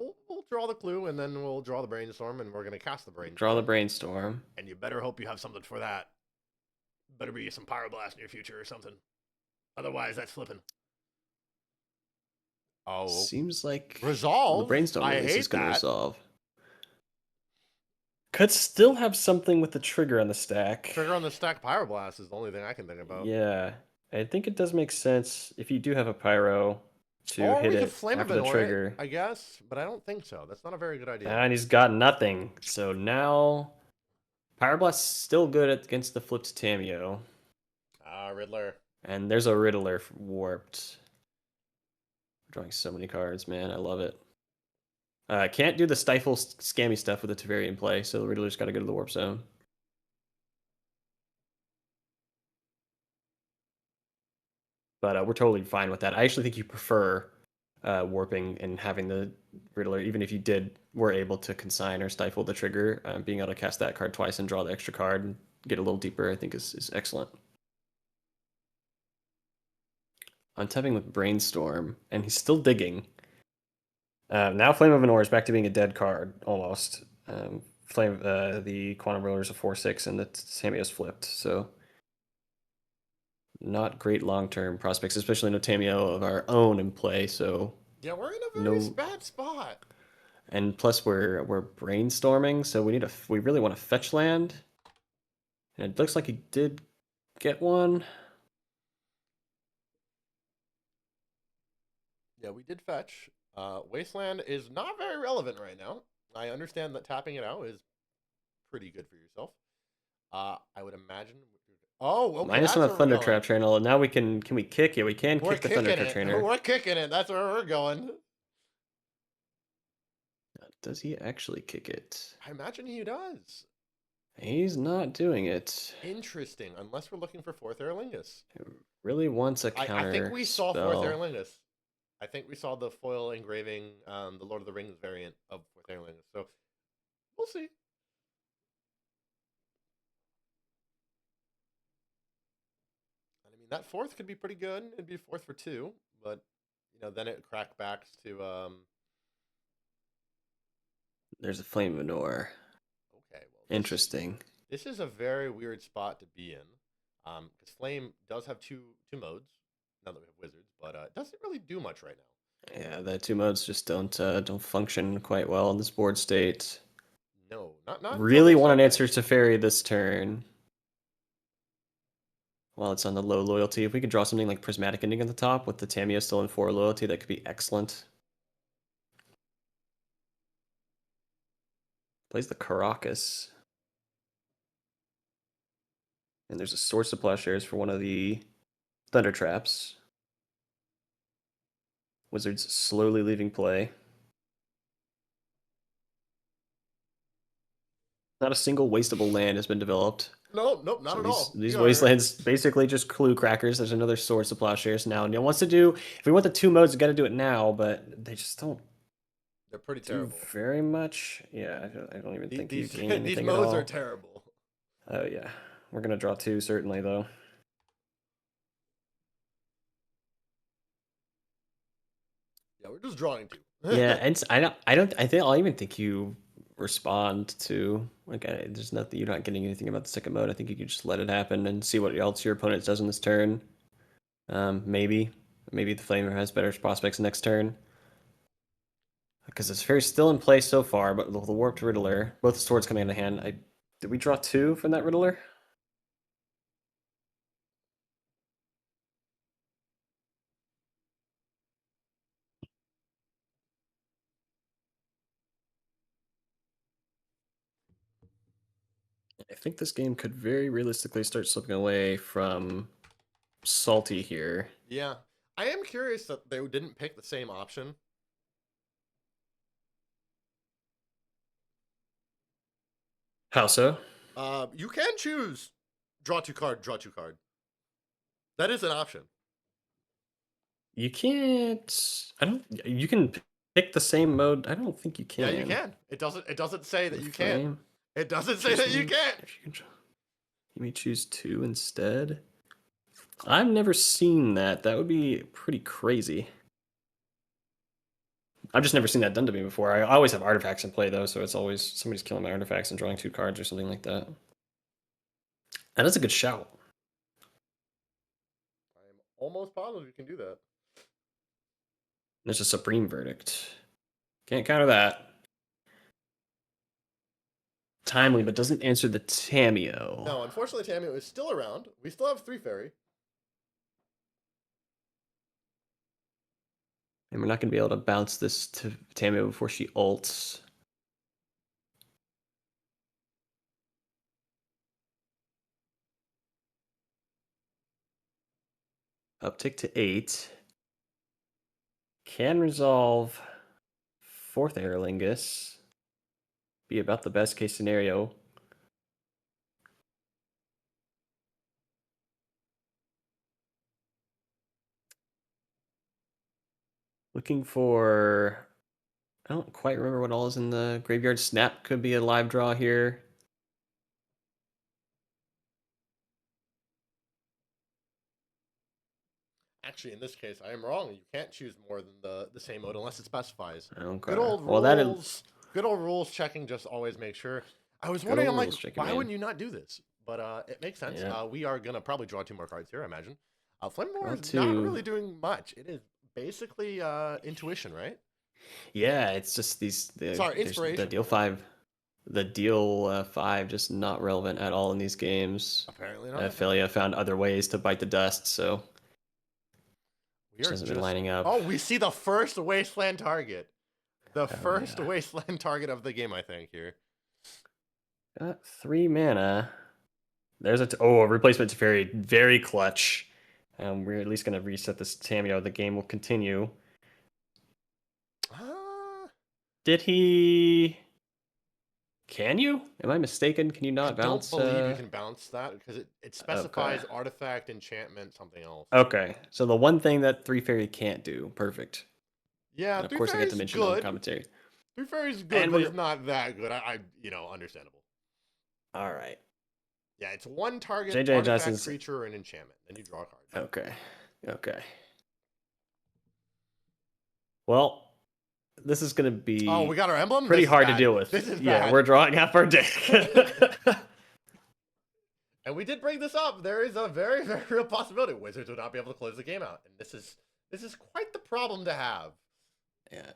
draw the clue, and then we'll draw the brainstorm, and we're gonna cast the Draw the brainstorm. Brainstorm. And you better hope you have something for that. Better be some Pyroblast in your future or something. Otherwise, that's flipping. Oh, Seems like the resolve. Brainstorm I release is hate going to that. resolve. Could still have something with the trigger on the stack. Trigger on the stack Pyroblast is the only thing I can think about. Yeah, I think it does make sense if you do have a Pyro to Or hit we could it Flame of after the Venor it, trigger. I guess, but I don't think so. That's not a very good idea. And he's got nothing. So now Pyroblast's still good against the flipped Tameo. Ah, Riddler. And there's a Riddler warped. Drawing so many cards, man. I love it. Can't do the stifle scammy stuff with the Teferi in play, so the Riddler's got to go to the warp zone. But we're totally fine with that. I actually think you prefer warping and having the Riddler, even if you were able to consign or stifle the trigger, being able to cast that card twice and draw the extra card and get a little deeper, I think is excellent. Untapping with Brainstorm, and he's still digging. Now Flame of Venor is back to being a dead card, almost. The Quantum Roller is a 4/6, and the Tameo's flipped, so not great long-term prospects, especially no Tameo of our own in play, so Yeah, we're in a very no. bad spot. And plus we're brainstorming, so we really want to fetch land. And it looks like he did get one. Yeah, we did fetch. Wasteland is not very relevant right now. I understand that tapping it out is pretty good for yourself. I would imagine. Oh, okay, Minus that's on the where we're Thunder going. Trap Channel. Now we can we kick? Yeah, we can We're kick the Thunder kicking Trap it. Trainer. We're kicking it. That's where we're going. Does he actually kick it? I imagine he does. He's not doing it. Interesting. Unless we're looking for fourth Aerlingus. He really wants a counter I think we saw spell. fourth Aerlingus. I think we saw the foil engraving, the Lord of the Rings variant of fourth Aerlingus. So we'll see. mean, that fourth could be pretty good. It'd be fourth for 2, but then it crack backs to There's a Flame Manure. okay, well, Interesting. this is a very weird spot to be in, because Flame does have two modes. Now that we have Wizards, but it doesn't really do much right now. Yeah, the 2 modes just don't function quite well in this board state. No, not until Really they want start an answer banning. to Fairy this turn. While it's on the low loyalty, if we could draw something like Prismatic Ending at the top with the Tamiya still in 4 loyalty, that could be excellent. Plays the Caracas. And there's a Source of Plowshares for one of the Thunder Traps. Wizards slowly leaving play. Not a single wastable land has been developed. Nope, not So at all. these wastelands basically just clue crackers. There's another Source of Plowshares now. Neil wants to do, if we want the 2 modes, we got to do it now, but they just don't They're pretty do terrible. very much. Yeah, I don't even think you gain These anything modes at all. are terrible. Oh yeah, we're gonna draw 2 certainly though. Yeah, we're just drawing 2. Yeah, and I'll even think you respond to there's nothing, you're not getting anything about the second mode. I think you could just let it happen and see what else your opponent does in this turn. Maybe the Flamer has better prospects next turn. Because it's very still in place so far, but the Warped Riddler, both the swords coming into hand. Did we draw 2 from that Riddler? I think this game could very realistically start slipping away from Salty here. Yeah, I am curious that they didn't pick the same option. How so? You can choose draw 2 card, draw 2 card. That is an option. You can't. I don't. You can pick the same mode. I don't think you can. Yeah, you can. It doesn't say that you Flame. can't. It doesn't say that you can't. If you may choose 2 instead. I've never seen that. That would be pretty crazy. I've just never seen that done to me before. I always have artifacts in play though, so it's always somebody's killing my artifacts and drawing 2 cards or something like that. And that's a good shout. I'm almost positive you can do that. There's a Supreme Verdict. Can't counter that. Timely, but doesn't answer the Tamiyo. No, unfortunately, Tamiyo is still around. We still have 3 fairy. And we're not going to be able to bounce this to Tamiyo before she ults. Uptick to 8. Can resolve 4th Aerlingus. Be about the best case scenario. Looking for... I don't quite remember what all is in the graveyard. Snap could be a live draw here. Actually, in this case, I am wrong. You can't choose more than the same mode unless it specifies. Okay. Good old well, rules. Good old rules checking. Just always make sure. I was wondering, I'm like, why man. wouldn't you not do this? But it makes sense. Yeah. We are gonna probably draw 2 more cards here, I imagine. Flamemore is not really doing much. It is basically intuition, right? Yeah, it's just inspiration. The deal 5. The deal 5 just not relevant at all in these games. Apparently not. Ophelia found other ways to bite the dust, so we are hasn't been lining up. Oh, we see the first wasteland target. The first wasteland target of the game, I think, here. Got 3 mana. There's a replacement to Fairy, very clutch. We're at least going to reset this Tamiyo. The game will continue. Did he... Can you? Am I mistaken? Can you not bounce? I don't believe you can bounce that because it specifies artifact, enchantment, something else. Okay, so the one thing that 3 Fairy can't do. Perfect. Yeah, and of course I get to mention on the commentary. 3 Fairy's good, but it's not that good. I understandable. All right. Yeah, it's one target JJ artifact, Johnson's creature, or an enchantment. Then you draw a card. okay. Okay. Well, this is gonna Oh, we be got our emblem? pretty This is hard to bad. deal with. This is Yeah, bad. we're drawing half our deck. And we did bring this up. There is a very, very real possibility Wizards would not be able to close the game out. And this is quite the problem to have. Yeah.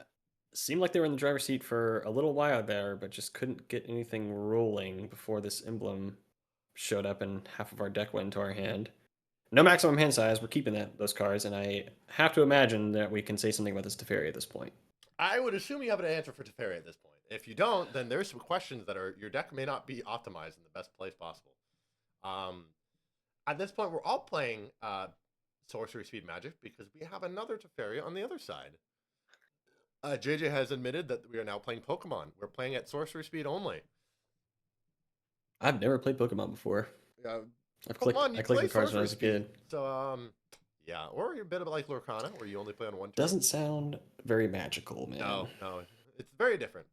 Seemed like they were in the driver's seat for a little while there, but just couldn't get anything rolling before this emblem showed up and half of our deck went into our hand. No maximum hand size. We're keeping those cards, and I have to imagine that we can say something about this Teferi at this point. I would assume you have an answer for Teferi at this point. If you don't, then there's some questions that are your deck may not be optimized in the best place possible. At this point, we're all playing Sorcery Speed Magic because we have another Teferi on the other side. JJ has admitted that we are now playing Pokemon. We're playing at Sorcery Speed only. I've never played Pokemon before. I clicked the cards when I was a kid. So, yeah, or you're a bit of like Lorcana, where you only play on one turn. Doesn't sound very magical, man. No, it's very different.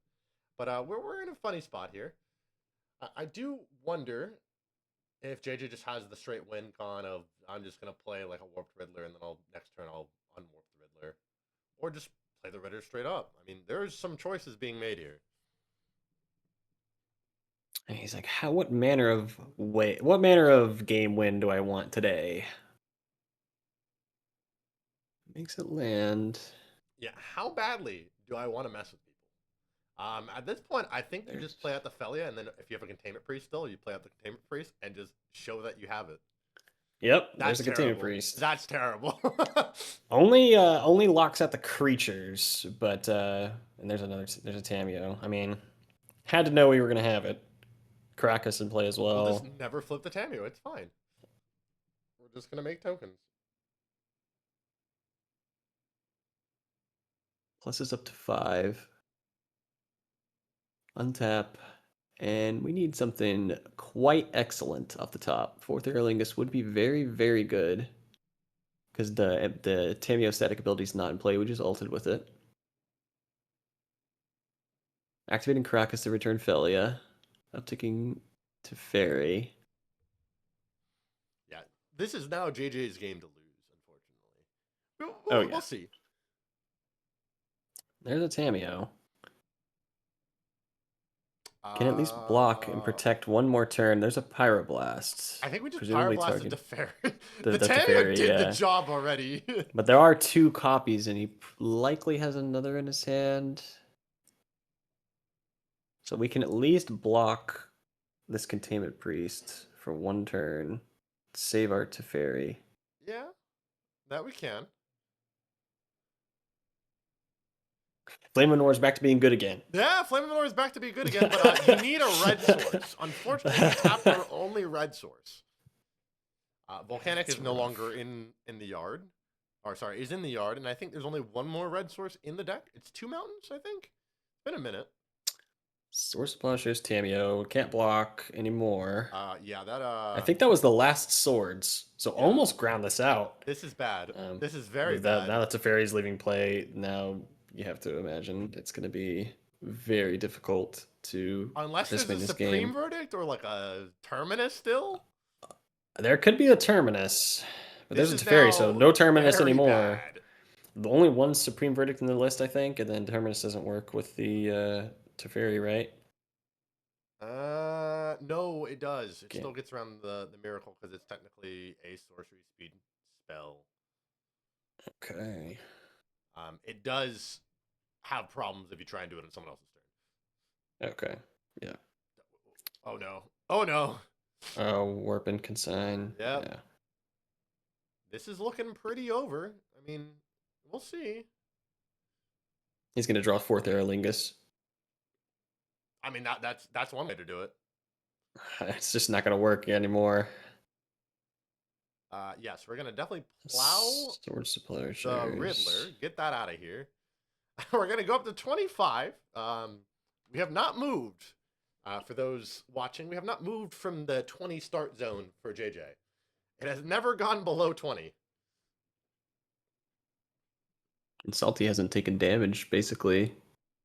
But we're in a funny spot here. I do wonder if JJ just has the straight win con of I'm just gonna play like a Warped Riddler, and then next turn I'll unwarp the Riddler, or just play the Riddler straight up. I mean, there's some choices being made here. And he's like, what manner of game win do I want today? Makes it land. Yeah, how badly do I want to mess with people? At this point, I think you just play out the Felia, and then if you have a Containment Priest still, you play out the Containment Priest and just show that you have it. Yep, there's a Containment Priest. That's terrible. only locks out the creatures, but and there's a Tameo. I mean, had to know we were gonna have it. Caracas in play as well. We'll just never flip the Tameo. It's fine. We're just gonna make tokens. Plus is up to 5. Untap. And we need something quite excellent off the top. 4th Aerolingus would be very, very good. Because the Tameo static ability is not in play. We just ulted with it. Activating Caracas to return Felia. Upticking Teferi. Yeah, this is now JJ's game to lose, unfortunately. We'll see. There's a Tameo. Can at least block and protect one more turn. There's a Pyroblast. I think we just Pyroblasted Teferi. The Tameo Teferi, did the job already. But there are 2 copies, and he likely has another in his hand. So we can at least block this Containment Priest for 1 turn. Save our Teferi. Yeah, that we can. Flame of Noir is back to being good again. Yeah, Flame of Noir is back to be good again, but you need a red source. Unfortunately, we tapped our only red source. Volcanic is no longer in the yard. Or sorry, is in the yard, and I think there's only one more red source in the deck. It's 2 mountains, I think. It's been a minute. Source Splashes, Tameo, can't block anymore. Yeah, that I think that was the last swords. So almost ground this out. This is bad. This is very bad. Now that Teferi's leaving play, now you have to imagine it's going to be very difficult to unless there's a Supreme Verdict or like a Terminus still. There could be a Terminus, but there's a Teferi, so no Terminus anymore. Bad. The only one Supreme Verdict in the list, I think, and then Terminus doesn't work with the Teferi, right? No, it does. It still gets around the miracle because it's technically a sorcery speed spell. Okay. It does have problems if you try and do it on someone else's turn. Okay. Yeah. Oh no. Oh no. Oh, warp and consign. Yep. Yeah. This is looking pretty over. I mean, we'll see. He's gonna draw 4th Aerolingus. I mean, that's one way to do it. It's just not gonna work anymore. Yes, we're gonna definitely plow Sword Supplier the Riddler. Get that out of here. We're gonna go up to 25. We have not moved. For those watching, we have not moved from the 20 start zone for JJ. It has never gone below 20. And Salty hasn't taken damage, basically,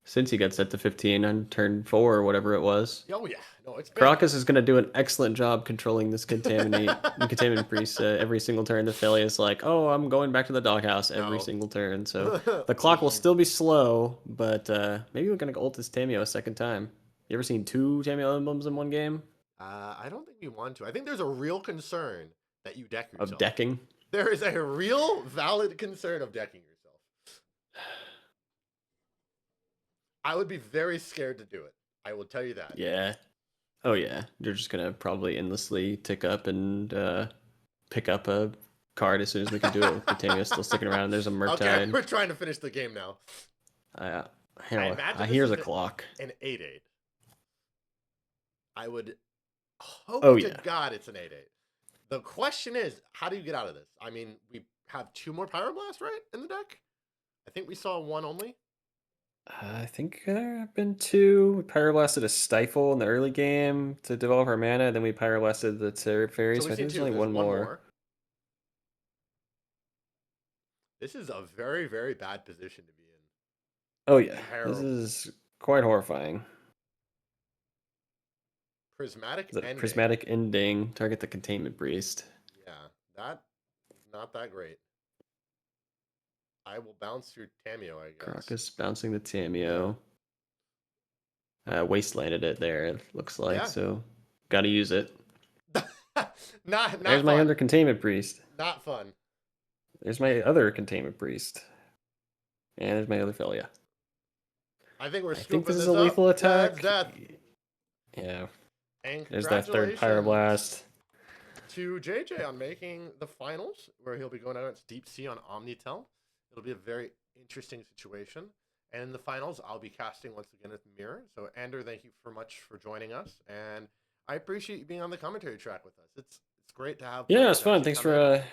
since he got set to 15 on turn 4 or whatever it was. Oh yeah, no, it's big. Caracas is going to do an excellent job controlling this contaminant priest every single turn. The Thalia is like, oh, I'm going back to the doghouse every No. single turn. So the clock will still be slow, but maybe we're going to ult this Tamio a second time. You ever seen 2 Tamio emblems in one game? I don't think we want to. I think there's a real concern that you deck Of yourself. decking? There is a real valid concern of decking yourself. I would be very scared to do it. I will tell you that. Yeah. Oh, yeah. You're just going to probably endlessly tick up and pick up a card as soon as we can do it with the Tamio still sticking around. There's a Murktide. Okay, we're trying to finish the game now. Here's a clock. An 8/8. I would hope to God it's an 8/8. The question is, how do you get out of this? I mean, we have 2 more Pyroblast, right, in the deck? I think we saw 1 only. I think there have been 2. We Pyroblasted a Stifle in the early game to develop our mana, then we Pyroblasted the Fairy, so I think there's only one more. This is a very, very bad position to be in. Oh yeah, this is quite horrifying. Prismatic ending. Target the Containment Priest. Yeah, that's not that great. I will bounce your Tamio, I guess. Caracas bouncing the Tamio. Wastelanded it there, it looks like, yeah. So gotta use it. not There's fun. My other Containment Priest. Not fun. There's my other Containment Priest. And there's my other Thalia. I think we're scooping this is a lethal attack. Death. Yeah. And there's that third Pyroblast. To JJ on making the finals, where he'll be going out against Deep Sea on Omnitel. It'll be a very interesting situation. And in the finals, I'll be casting once again at the Mirror. So, Ander, thank you very much for joining us. And I appreciate you being on the commentary track with us. It's great to have. Yeah, it's fun. Thanks for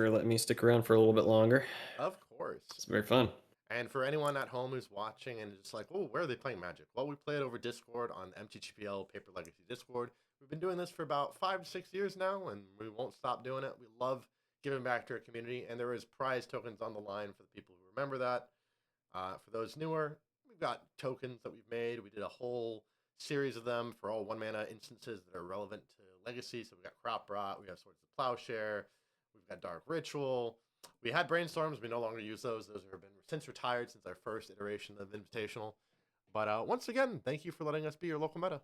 letting me stick around for a little bit longer. Of course. It's very fun. And for anyone at home who's watching and just like, oh, where are they playing Magic? Well, we play it over Discord on MTGPL Paper Legacy Discord. We've been doing this for about 5 to 6 years now, and we won't stop doing it. We love giving back to our community, and there is prize tokens on the line for the people who remember that. For those newer, we've got tokens that we've made. We did a whole series of them for all 1-mana instances that are relevant to Legacy. So we've got Crop Rot, we have Swords of Plowshare, we've got Dark Ritual. We had Brainstorms. We no longer use those. Those have been since retired since our first iteration of Invitational. But once again, thank you for letting us be your local meta.